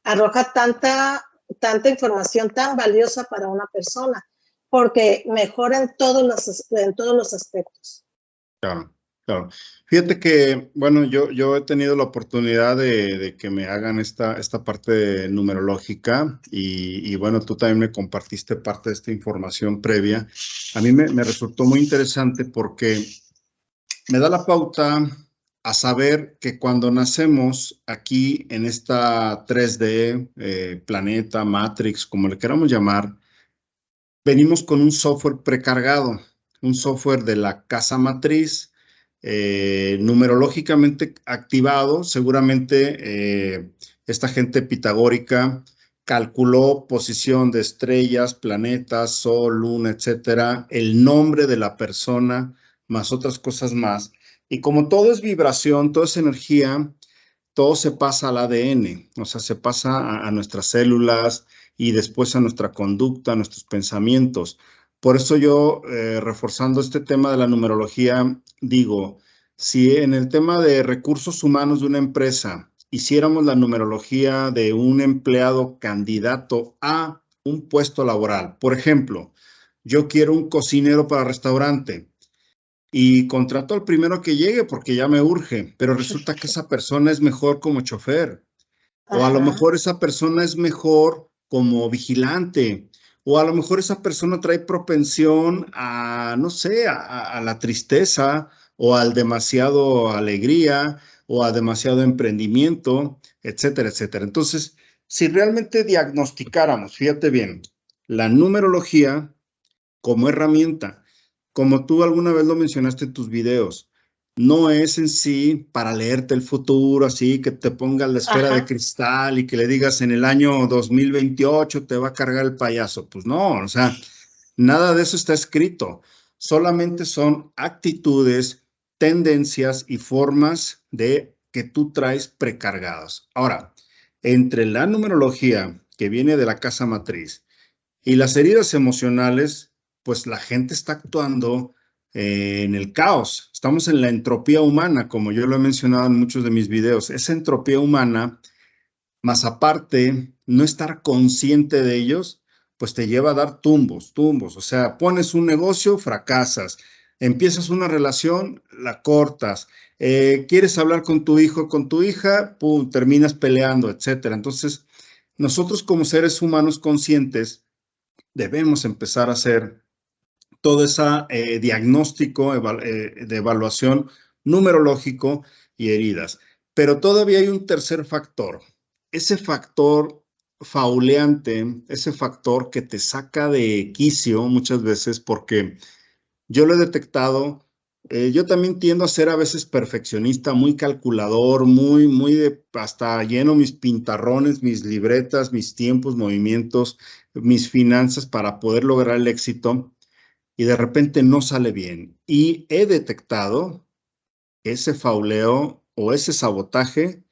arroja tanta información tan valiosa para una persona, porque mejora en todos los aspectos. Claro, claro. Fíjate que, bueno, yo he tenido la oportunidad de que me hagan esta parte numerológica y bueno, tú también me compartiste parte de esta información previa. A mí me resultó muy interesante porque me da la pauta a saber que cuando nacemos aquí en esta 3D, planeta, Matrix, como le queramos llamar, venimos con un software precargado, un software de la casa matriz, numerológicamente activado. Seguramente esta gente pitagórica calculó posición de estrellas, planetas, sol, luna, etcétera, el nombre de la persona, más otras cosas más. Y como todo es vibración, todo es energía, todo se pasa al ADN, o sea, se pasa a nuestras células y después a nuestra conducta, a nuestros pensamientos. Por eso yo, reforzando este tema de la numerología, digo, si en el tema de recursos humanos de una empresa hiciéramos la numerología de un empleado candidato a un puesto laboral, por ejemplo, yo quiero un cocinero para restaurante, y contrato al primero que llegue porque ya me urge, pero resulta que esa persona es mejor como chofer, o a lo mejor esa persona es mejor como vigilante, o a lo mejor esa persona trae propensión a, no sé, a la tristeza, o al demasiado alegría, o a demasiado emprendimiento, etcétera, etcétera. Entonces, si realmente diagnosticáramos, fíjate bien, la numerología como herramienta, como tú alguna vez lo mencionaste en tus videos, no es en sí para leerte el futuro, así que te pongas la esfera de cristal y que le digas en el año 2028 te va a cargar el payaso. Pues no, o sea, nada de eso está escrito. Solamente son actitudes, tendencias y formas de que tú traes precargadas. Ahora, entre la numerología que viene de la casa matriz Y las heridas emocionales, pues la gente está actuando en el caos. Estamos en la entropía humana, como yo lo he mencionado en muchos de mis videos. Esa entropía humana, más aparte, no estar consciente de ellos, pues te lleva a dar tumbos, tumbos. O sea, pones un negocio, fracasas. Empiezas una relación, la cortas. Quieres hablar con tu hijo, con tu hija, pum, terminas peleando, etcétera. Entonces, nosotros como seres humanos conscientes debemos empezar a hacer todo ese diagnóstico de evaluación numerológico y heridas. Pero todavía hay un tercer factor. Ese factor fauleante, ese factor que te saca de quicio muchas veces porque yo lo he detectado. Yo también tiendo a ser a veces perfeccionista, muy calculador, muy de hasta lleno mis pintarrones, mis libretas, mis tiempos, movimientos, mis finanzas para poder lograr el éxito y de repente no sale bien. Y he detectado ese fauleo o ese sabotaje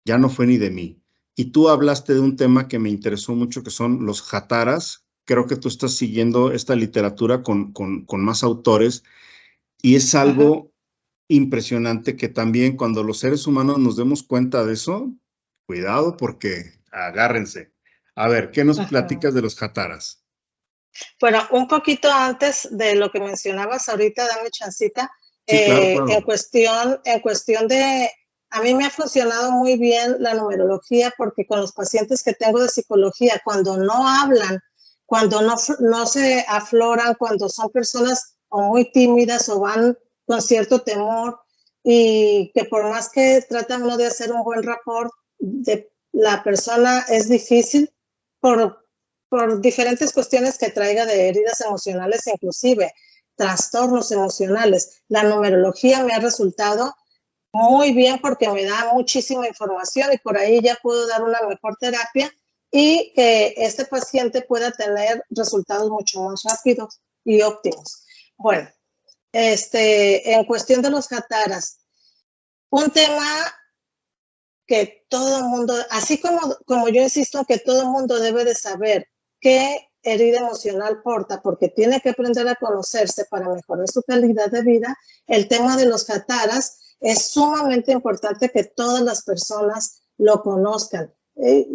ya no fue ni de mí. Y tú hablaste de un tema que me interesó mucho, que son los jataras. Creo que tú estás siguiendo esta literatura con más autores y es Ajá. algo impresionante que también cuando los seres humanos nos demos cuenta de eso, cuidado porque agárrense. A ver, ¿qué nos Ajá. platicas de los jataras? Bueno, un poquito antes de lo que mencionabas ahorita, dame chancita, Sí, claro, en claro. cuestión de, a mí me ha funcionado muy bien la numerología porque con los pacientes que tengo de psicología, cuando no hablan, cuando no se afloran, cuando son personas o muy tímidas o van con cierto temor y que por más que trata uno de hacer un buen rapport, de la persona es difícil por diferentes cuestiones que traiga de heridas emocionales, inclusive trastornos emocionales. La numerología me ha resultado muy bien porque me da muchísima información y por ahí ya puedo dar una mejor terapia y que este paciente pueda tener resultados mucho más rápidos y óptimos. Bueno, en cuestión de los jataras, un tema que todo el mundo, así como yo insisto en que todo el mundo debe de saber qué herida emocional porta, porque tiene que aprender a conocerse para mejorar su calidad de vida, el tema de los jataras es sumamente importante que todas las personas lo conozcan.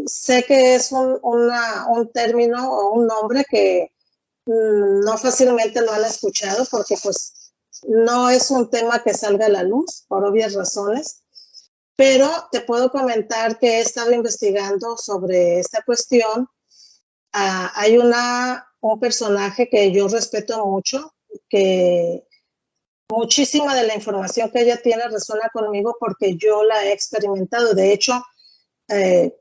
Sé que es un término o un nombre que no fácilmente lo han escuchado porque pues no es un tema que salga a la luz por obvias razones, pero te puedo comentar que he estado investigando sobre esta cuestión. Hay un personaje que yo respeto mucho, que muchísima de la información que ella tiene resuena conmigo porque yo la he experimentado. De hecho,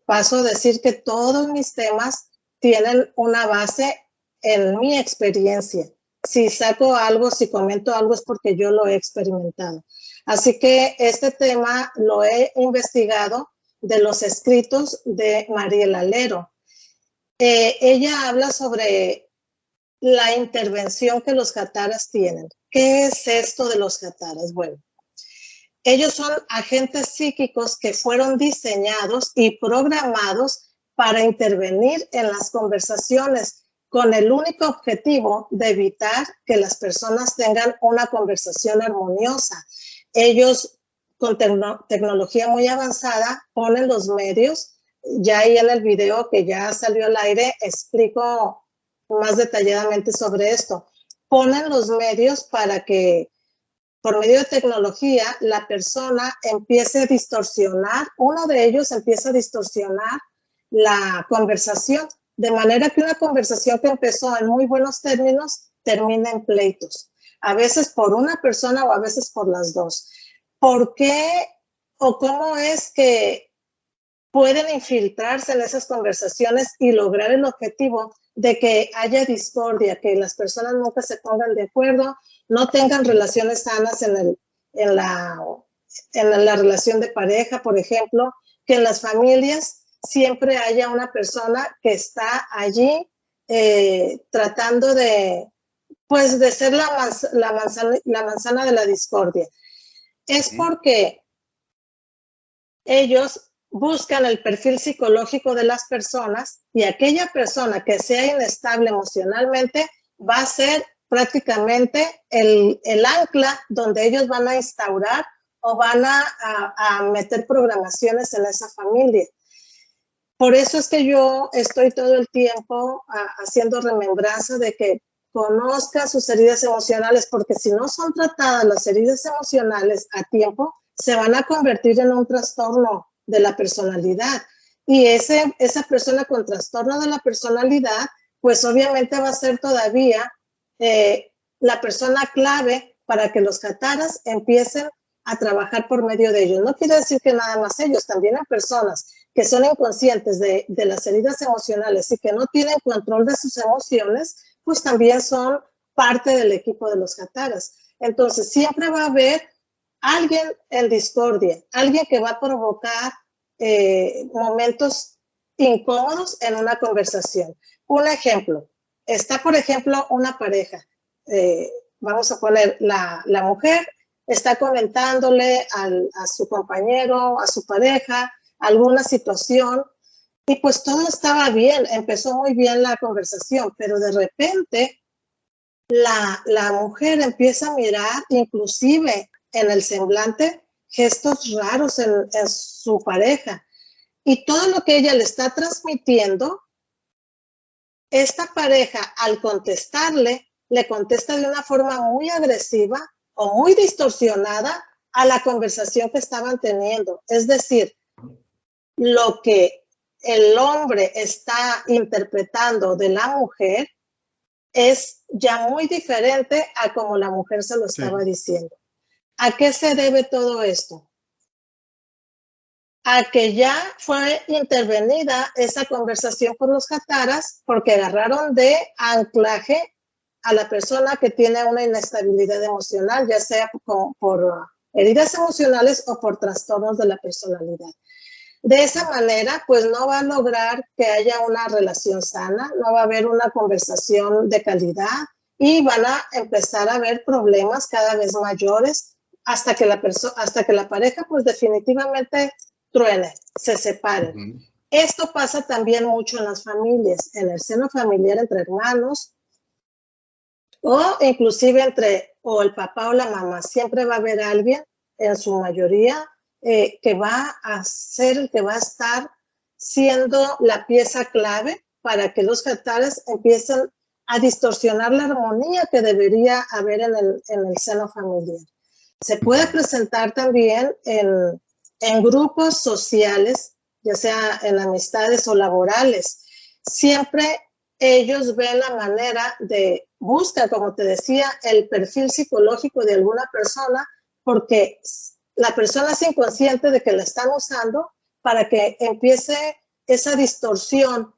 paso a decir que todos mis temas tienen una base en mi experiencia. Si saco algo, si comento algo es porque yo lo he experimentado. Así que este tema lo he investigado de los escritos de Mariela Lero. Ella habla sobre la intervención que los jataras tienen. ¿Qué es esto de los jataras? Bueno, ellos son agentes psíquicos que fueron diseñados y programados para intervenir en las conversaciones con el único objetivo de evitar que las personas tengan una conversación armoniosa. Ellos, con tecnología muy avanzada, ponen los medios. Ya ahí en el video que ya salió al aire explico más detalladamente sobre esto. Ponen los medios para que por medio de tecnología, la persona empiece a distorsionar, uno de ellos empieza a distorsionar la conversación, de manera que una conversación que empezó en muy buenos términos termina en pleitos, a veces por una persona o a veces por las dos. ¿Por qué o cómo es que pueden infiltrarse en esas conversaciones y lograr el objetivo de que haya discordia, que las personas nunca se pongan de acuerdo, no tengan relaciones sanas en la relación de pareja, por ejemplo, que en las familias siempre haya una persona que está allí tratando pues, de ser la manzana de la discordia? Es porque ellos buscan el perfil psicológico de las personas y aquella persona que sea inestable emocionalmente va a ser prácticamente el ancla donde ellos van a instaurar o van a meter programaciones en esa familia. Por eso es que yo estoy todo el tiempo haciendo remembranza de que conozca sus heridas emocionales, porque si no son tratadas las heridas emocionales a tiempo, se van a convertir en un trastorno de la personalidad. Y esa persona con trastorno de la personalidad, pues obviamente va a ser todavía la persona clave para que los jataras empiecen a trabajar por medio de ellos. No quiere decir que nada más ellos, también hay personas que son inconscientes de las heridas emocionales y que no tienen control de sus emociones, pues también son parte del equipo de los jataras. Entonces, siempre va a haber alguien en discordia, alguien que va a provocar momentos incómodos en una conversación. Un ejemplo, está por ejemplo una pareja, vamos a poner la mujer está comentándole a su compañero, a su pareja, alguna situación, y pues todo estaba bien, empezó muy bien la conversación, pero de repente la mujer empieza a mirar, inclusive en el semblante, gestos raros en su pareja, y todo lo que ella le está transmitiendo, esta pareja al contestarle, le contesta de una forma muy agresiva o muy distorsionada a la conversación que estaban teniendo. Es decir, lo que el hombre está interpretando de la mujer es ya muy diferente a como la mujer se lo estaba diciendo. ¿A qué se debe todo esto? A que ya fue intervenida esa conversación por los jataras porque agarraron de anclaje a la persona que tiene una inestabilidad emocional, ya sea por heridas emocionales o por trastornos de la personalidad. De esa manera, pues no va a lograr que haya una relación sana, no va a haber una conversación de calidad y van a empezar a haber problemas cada vez mayores hasta que la pareja pues definitivamente truene, se separen. Esto pasa también mucho en las familias, en el seno familiar entre hermanos, o inclusive entre o el papá o la mamá. Siempre va a haber alguien, en su mayoría, que va a ser el que va a estar siendo la pieza clave para que los jataras empiecen a distorsionar la armonía que debería haber en el seno familiar. Se puede presentar también en grupos sociales, ya sea en amistades o laborales. Siempre ellos ven la manera de buscar, como te decía, el perfil psicológico de alguna persona porque la persona es inconsciente de que la están usando para que empiece esa distorsión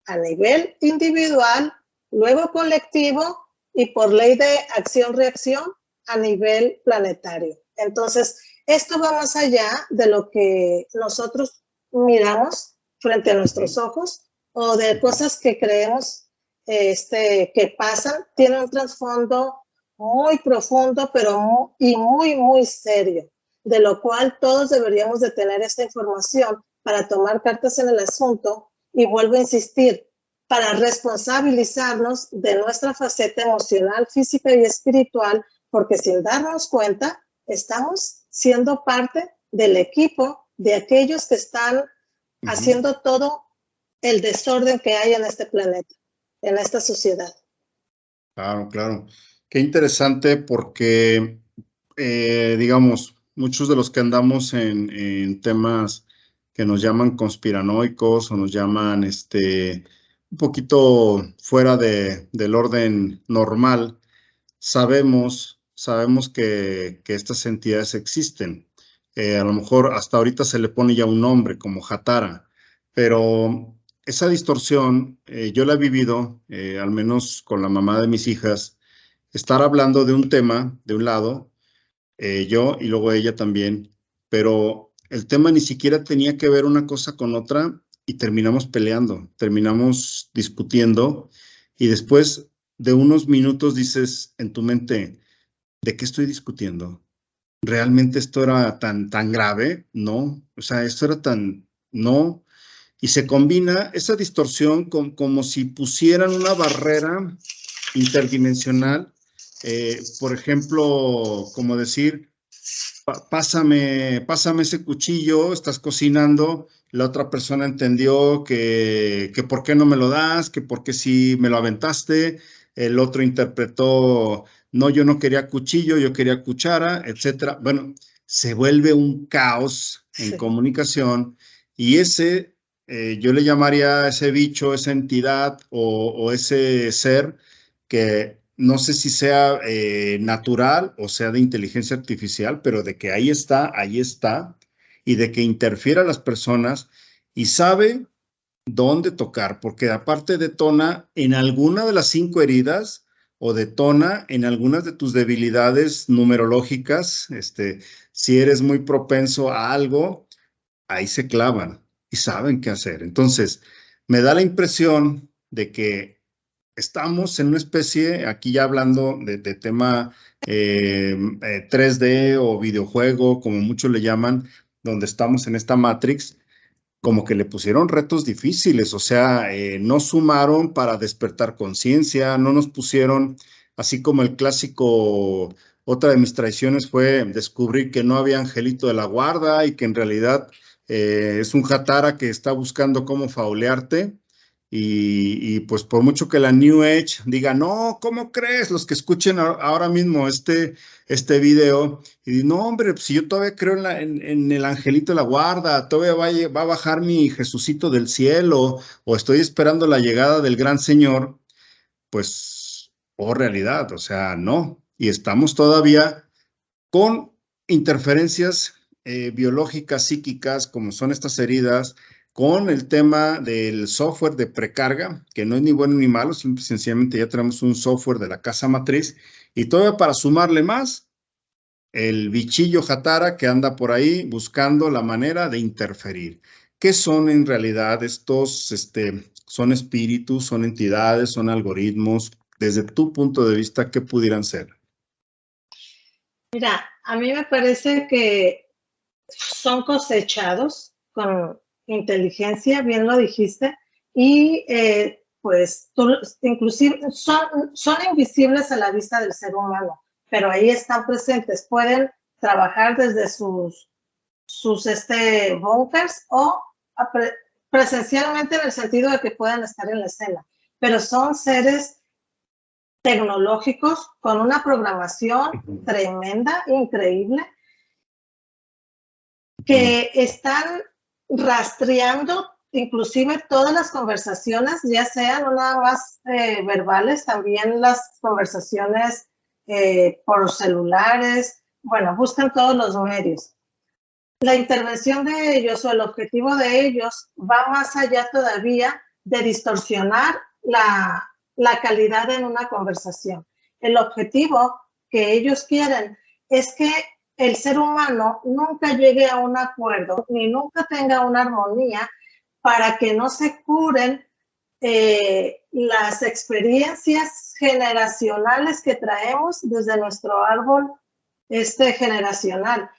a nivel individual, luego colectivo y por ley de acción-reacción a nivel planetario. Entonces, esto va más allá de lo que nosotros miramos frente a nuestros ojos o de cosas que creemos que pasan. Tiene un trasfondo muy profundo, pero muy serio, de lo cual todos deberíamos de tener esta información para tomar cartas en el asunto y vuelvo a insistir, para responsabilizarnos de nuestra faceta emocional, física y espiritual, porque sin darnos cuenta, estamos siendo parte del equipo de aquellos que están haciendo todo el desorden que hay en este planeta, en esta sociedad. Claro, claro. Qué interesante porque, digamos, muchos de los que andamos en temas que nos llaman conspiranoicos o nos llaman un poquito fuera del orden normal, sabemos que estas entidades existen. A lo mejor hasta ahorita se le pone ya un nombre como Hatara, pero esa distorsión yo la he vivido, al menos con la mamá de mis hijas, estar hablando de un tema de un lado, yo y luego ella también, pero el tema ni siquiera tenía que ver una cosa con otra y terminamos peleando, terminamos discutiendo y después de unos minutos dices en tu mente, ¿de qué estoy discutiendo? realmente esto era tan grave, ¿no? O sea, esto era no. Y se combina esa distorsión como si pusieran una barrera interdimensional, por ejemplo, como decir, pásame ese cuchillo, estás cocinando, la otra persona entendió que por qué no me lo das, que por qué sí me lo aventaste, el otro interpretó, no, yo no quería cuchillo, yo quería cuchara, etcétera. Bueno, se vuelve un caos en Sí. comunicación y yo le llamaría ese bicho, esa entidad o ese ser que no sé si sea natural o sea de inteligencia artificial, pero de que ahí está, y de que interfiere a las personas y sabe dónde tocar, porque aparte detona en alguna de las 5 heridas o detona en algunas de tus debilidades numerológicas, si eres muy propenso a algo, ahí se clavan y saben qué hacer. Entonces, me da la impresión de que estamos en una especie, aquí ya hablando de tema 3D o videojuego, como muchos le llaman, donde estamos en esta Matrix, como que le pusieron retos difíciles, o sea, no sumaron para despertar conciencia, no nos pusieron, así como el clásico, otra de mis traiciones fue descubrir que no había angelito de la guarda y que en realidad es un Hatara que está buscando cómo faulearte. Y pues por mucho que la New Age diga, no, ¿cómo crees? Los que escuchen ahora mismo este video, y no, hombre, pues si yo todavía creo en el angelito de la guarda, todavía va a bajar mi Jesucito del cielo, o estoy esperando la llegada del gran Señor, pues, realidad, o sea, no. Y estamos todavía con interferencias biológicas, psíquicas, como son estas heridas, con el tema del software de precarga, que no es ni bueno ni malo, sencillamente ya tenemos un software de la casa matriz, y todavía para sumarle más, el bichillo Hatara que anda por ahí buscando la manera de interferir. ¿Qué son en realidad estos? ¿Son espíritus, son entidades, son algoritmos? Desde tu punto de vista, ¿qué pudieran ser? Mira, a mí me parece que son cosechados con inteligencia, bien lo dijiste, y pues inclusive son invisibles a la vista del ser humano, pero ahí están presentes, pueden trabajar desde sus bunkers o presencialmente en el sentido de que puedan estar en la escena, pero son seres tecnológicos con una programación tremenda, increíble, que están rastreando inclusive todas las conversaciones, ya sean no nada más verbales, también las conversaciones por celulares, bueno, buscan todos los medios. La intervención de ellos o el objetivo de ellos va más allá todavía de distorsionar la calidad en una conversación. El objetivo que ellos quieren es que el ser humano nunca llegue a un acuerdo ni nunca tenga una armonía para que no se curen las experiencias generacionales que traemos desde nuestro árbol generacional.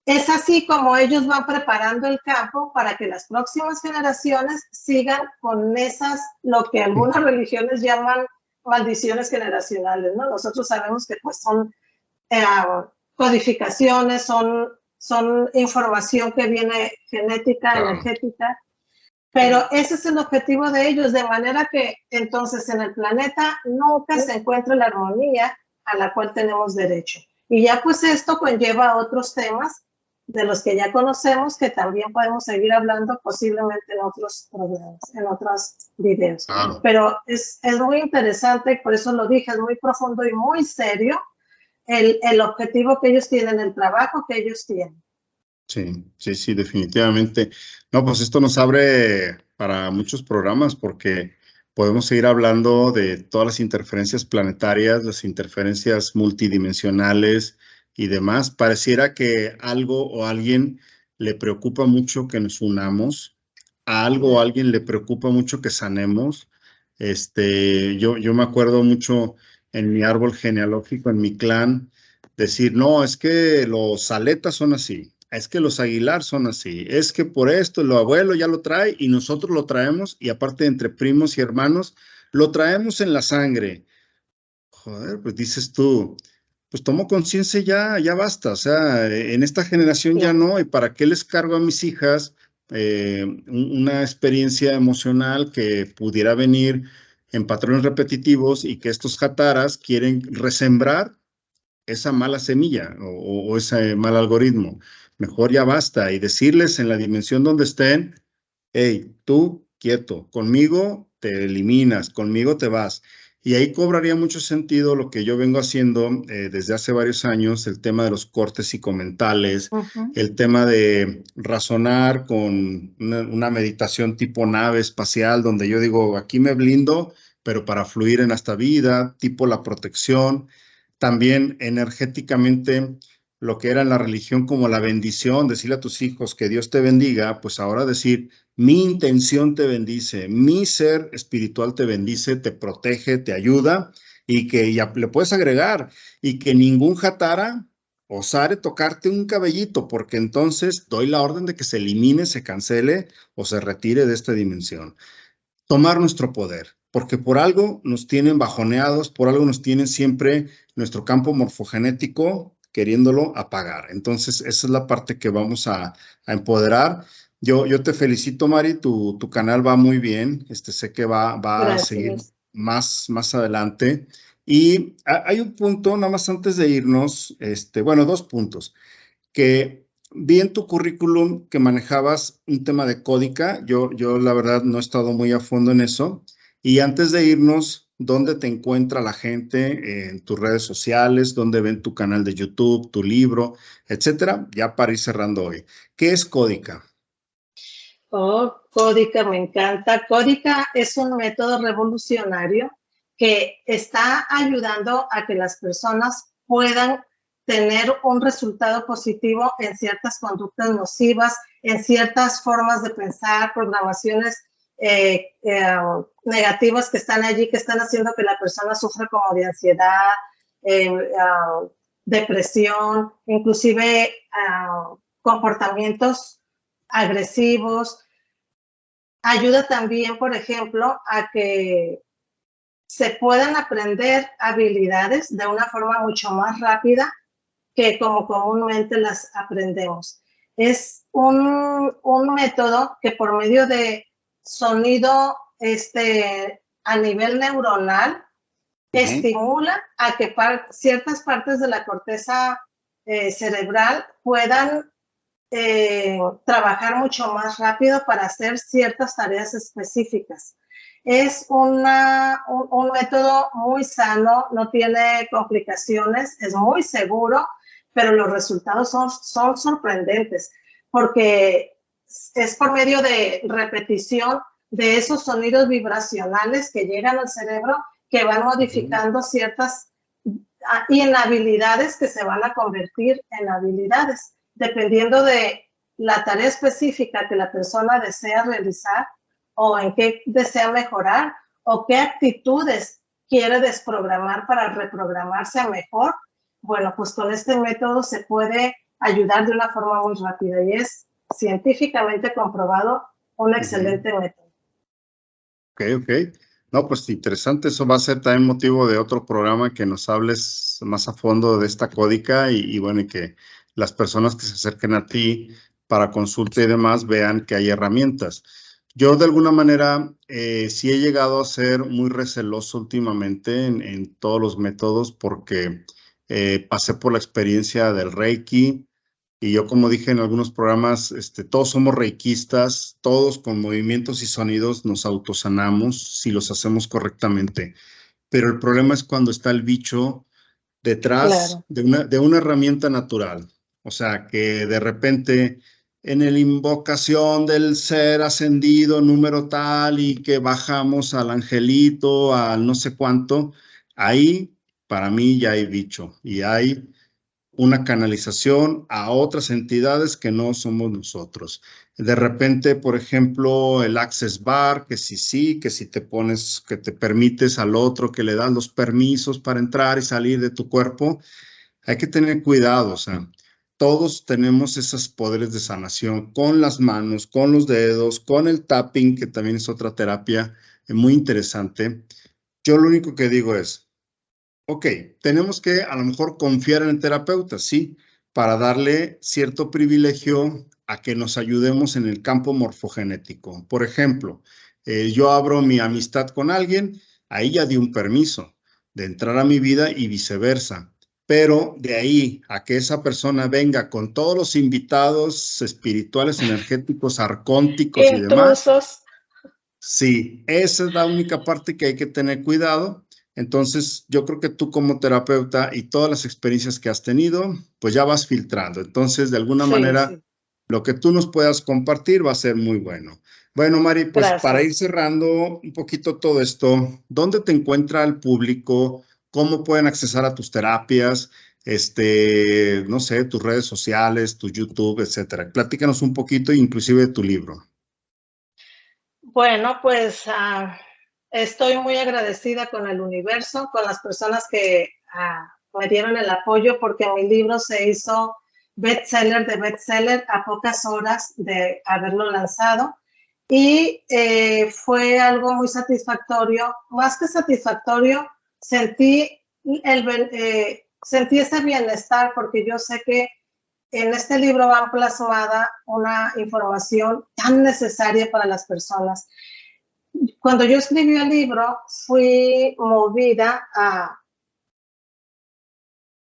Es así como ellos van preparando el campo para que las próximas generaciones sigan con esas, lo que algunas religiones llaman maldiciones generacionales, ¿no? Nosotros sabemos que pues son codificaciones, son información que viene genética, energética, pero ese es el objetivo de ellos, de manera que entonces en el planeta nunca se encuentra la armonía a la cual tenemos derecho. Y ya pues esto conlleva otros temas de los que ya conocemos, que también podemos seguir hablando posiblemente en otros programas, en otros videos. Pero es muy interesante, por eso lo dije, es muy profundo y muy serio el objetivo que ellos tienen, el trabajo que ellos tienen. Sí, definitivamente. No, pues esto nos abre para muchos programas porque podemos seguir hablando de todas las interferencias planetarias, las interferencias multidimensionales y demás. Pareciera que algo o alguien le preocupa mucho que nos unamos, a algo o alguien le preocupa mucho que sanemos. Yo me acuerdo mucho en mi árbol genealógico, en mi clan, decir, no, es que los aletas son así, es que los Aguilar son así, es que por esto el abuelo ya lo trae y nosotros lo traemos y aparte entre primos y hermanos, lo traemos en la sangre. Joder, pues dices tú, pues tomo conciencia ya, ya basta, o sea, en esta generación ya Sí. no, ¿y para qué les cargo a mis hijas una experiencia emocional que pudiera venir en patrones repetitivos y que estos jataras quieren resembrar esa mala semilla o ese mal algoritmo? Mejor ya basta y decirles en la dimensión donde estén, hey, tú quieto, conmigo te eliminas, conmigo te vas. Y ahí cobraría mucho sentido lo que yo vengo haciendo desde hace varios años, el tema de los cortes psicomentales, Ujú. el tema de razonar con una meditación tipo nave espacial, donde yo digo, aquí me blindo, pero para fluir en esta vida, tipo la protección. También energéticamente lo que era en la religión como la bendición, decirle a tus hijos que Dios te bendiga, pues ahora decir, mi intención te bendice, mi ser espiritual te bendice, te protege, te ayuda y que ya le puedes agregar y que ningún jatara osare tocarte un cabellito, porque entonces doy la orden de que se elimine, se cancele o se retire de esta dimensión. Tomar nuestro poder, porque por algo nos tienen bajoneados, por algo nos tienen siempre nuestro campo morfogenético queriéndolo apagar. Entonces, esa es la parte que vamos a empoderar. Yo te felicito, Mari, tu canal va muy bien, sé que va a seguir Gracias. más adelante. Y hay un punto, nada más antes de irnos, bueno, dos puntos que vi en tu currículum que manejabas un tema de códica. Yo la verdad no he estado muy a fondo en eso. Y antes de irnos, ¿dónde te encuentra la gente en tus redes sociales? ¿Dónde ven tu canal de YouTube, tu libro, etcétera? Ya para ir cerrando hoy. ¿Qué es códica? Oh, Códica, me encanta. Códica es un método revolucionario que está ayudando a que las personas puedan tener un resultado positivo en ciertas conductas nocivas, en ciertas formas de pensar, programaciones negativas que están allí, que están haciendo que la persona sufra como de ansiedad, depresión, inclusive comportamientos agresivos. Ayuda también, por ejemplo, a que se puedan aprender habilidades de una forma mucho más rápida que como comúnmente las aprendemos. Es un método que por medio de sonido a nivel neuronal estimula a que ciertas partes de la corteza cerebral puedan trabajar mucho más rápido para hacer ciertas tareas específicas. Es un método muy sano, no tiene complicaciones, es muy seguro, pero los resultados son sorprendentes porque es por medio de repetición de esos sonidos vibracionales que llegan al cerebro que van modificando ciertas inhabilidades que se van a convertir en habilidades, dependiendo de la tarea específica que la persona desea realizar o en qué desea mejorar o qué actitudes quiere desprogramar para reprogramarse a mejor. Bueno, pues con este método se puede ayudar de una forma muy rápida y es científicamente comprobado un excelente método. Ok. No, pues interesante. Eso va a ser también motivo de otro programa que nos hables más a fondo de esta códica y bueno, y que las personas que se acerquen a ti para consulta y demás vean que hay herramientas. Yo de alguna manera sí he llegado a ser muy receloso últimamente en todos los métodos porque pasé por la experiencia del Reiki. Y yo, como dije en algunos programas, todos somos reikistas, todos con movimientos y sonidos nos autosanamos si los hacemos correctamente. Pero el problema es cuando está el bicho detrás Claro. de una herramienta natural. O sea, que de repente en la invocación del ser ascendido número tal y que bajamos al angelito, al no sé cuánto, ahí para mí ya hay bicho y hay una canalización a otras entidades que no somos nosotros. De repente, por ejemplo, el access bar, que sí, que si te pones, que te permites al otro, que le das los permisos para entrar y salir de tu cuerpo, hay que tener cuidado, o sea, todos tenemos esos poderes de sanación con las manos, con los dedos, con el tapping, que también es otra terapia muy interesante. Yo lo único que digo es, ok, tenemos que a lo mejor confiar en el terapeuta, sí, para darle cierto privilegio a que nos ayudemos en el campo morfogenético. Por ejemplo, yo abro mi amistad con alguien, ahí ya di un permiso de entrar a mi vida y viceversa. Pero de ahí a que esa persona venga con todos los invitados espirituales, energéticos, arcónticos y demás, Intrusos. sí, esa es la única parte que hay que tener cuidado. Entonces, yo creo que tú como terapeuta y todas las experiencias que has tenido, pues ya vas filtrando. Entonces, de alguna Sí, manera, sí, lo que tú nos puedas compartir va a ser muy bueno. Bueno, Mari, pues para ir gracias. cerrando un poquito todo esto, ¿dónde te encuentra el público? ¿Cómo pueden accesar a tus terapias? No sé, tus redes sociales, tu YouTube, etcétera. Platícanos un poquito, inclusive de tu libro. Bueno, pues estoy muy agradecida con el universo, con las personas que me dieron el apoyo, porque mi libro se hizo bestseller de bestseller a pocas horas de haberlo lanzado. Y fue algo muy satisfactorio. Más que satisfactorio, sentí ese bienestar, porque yo sé que en este libro va plasmada una información tan necesaria para las personas. Cuando yo escribí el libro, fui movida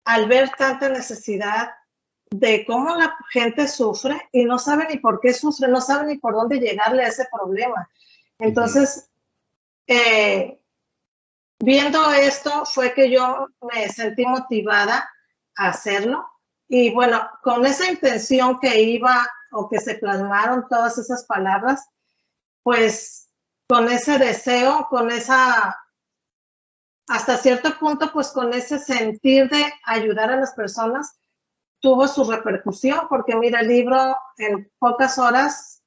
al ver tanta necesidad de cómo la gente sufre y no sabe ni por qué sufre, no sabe ni por dónde llegarle a ese problema. Entonces, viendo esto fue que yo me sentí motivada a hacerlo. Y bueno, con esa intención que iba o que se plasmaron todas esas palabras, pues con ese deseo, con esa, hasta cierto punto, pues con ese sentir de ayudar a las personas, tuvo su repercusión, porque mira, el libro en pocas horas,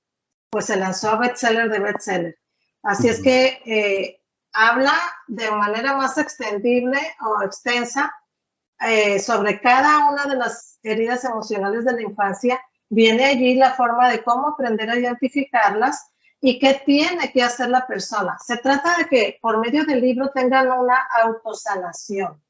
pues se lanzó a bestseller de bestseller. Así es que habla de manera más extendible o extensa sobre cada una de las heridas emocionales de la infancia. Viene allí la forma de cómo aprender a identificarlas y qué tiene que hacer la persona. Se trata de que por medio del libro tengan una autosanación,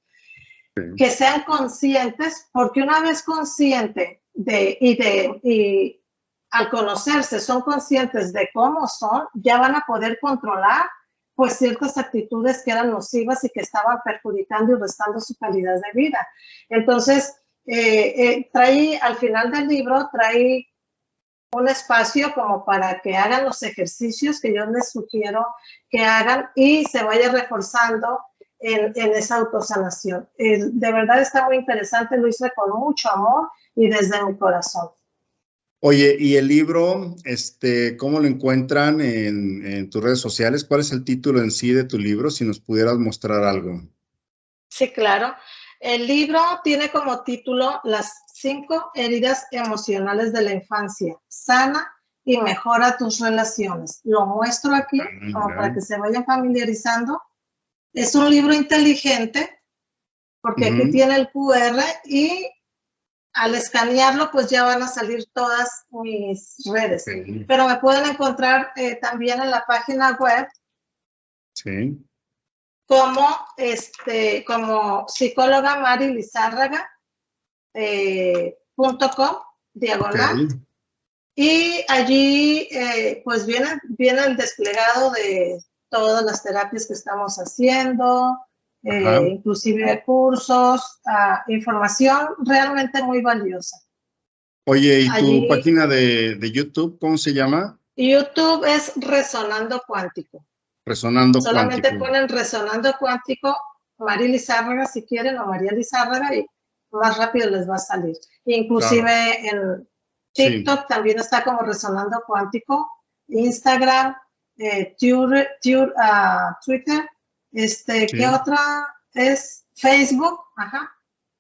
que sean conscientes, porque una vez consciente y al conocerse son conscientes de cómo son, ya van a poder controlar pues ciertas actitudes que eran nocivas y que estaban perjudicando y restando su calidad de vida. Entonces, trae al final del libro, trae un espacio como para que hagan los ejercicios que yo les sugiero que hagan y se vaya reforzando en esa autosanación. De verdad está muy interesante, lo hice con mucho amor y desde mi corazón. Oye, ¿y el libro, cómo lo encuentran en tus redes sociales? ¿Cuál es el título en sí de tu libro? Si nos pudieras mostrar algo. Sí, claro. El libro tiene como título Las 5 heridas emocionales de la infancia. Sana y mejora tus relaciones. Lo muestro aquí como para que se vayan familiarizando. Es un libro inteligente porque aquí tiene el QR y al escanearlo pues ya van a salir todas mis redes. Pero me pueden encontrar también en la página web. Sí. Como psicóloga Mari Lizárraga .com diagonal. Okay. Y allí pues viene el desplegado de todas las terapias que estamos haciendo, inclusive cursos, información realmente muy valiosa. Oye, ¿y allí, tu página de YouTube cómo se llama? YouTube es Resonando Cuántico. Resonando Solamente Cuántico. Ponen Resonando Cuántico, María Lizárraga si quieren, o María Lizárraga, y más rápido les va a salir. Inclusive claro. En TikTok también está como Resonando Cuántico, Instagram, Twitter, ¿qué otra es? Facebook,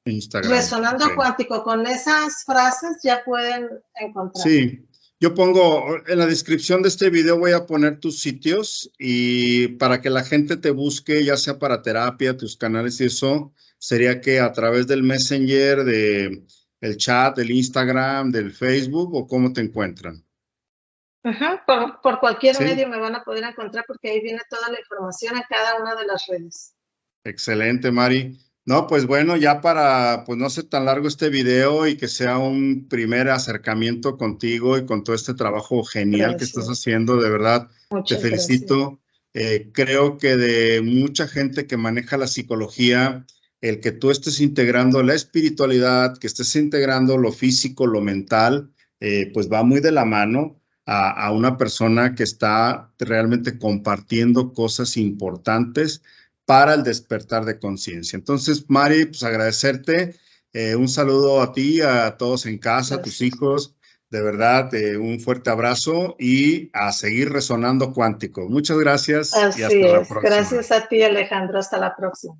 Instagram. Resonando Cuántico, con esas frases ya pueden encontrar. Sí, Yo pongo en la descripción de este video, voy a poner tus sitios y para que la gente te busque, ya sea para terapia, tus canales y eso, sería que a través del Messenger, el chat, del Instagram, del Facebook, o cómo te encuentran. Por cualquier Sí, medio me van a poder encontrar porque ahí viene toda la información en cada una de las redes. excelente, Mari. No, pues bueno, ya para pues no ser tan largo este video y que sea un primer acercamiento contigo y con todo este trabajo genial que estás Gracias. haciendo, de verdad, te Muchas gracias. felicito. Creo que de mucha gente que maneja la psicología, el que tú estés integrando la espiritualidad, que estés integrando lo físico, lo mental, pues va muy de la mano a una persona que está realmente compartiendo cosas importantes para el despertar de conciencia. Entonces, Mari, pues agradecerte, un saludo a ti, a todos en casa, a tus Gracias. hijos, de verdad, un fuerte abrazo y a seguir resonando cuántico. Muchas gracias y Así hasta la es. próxima. Gracias a ti, Alejandro. Hasta la próxima.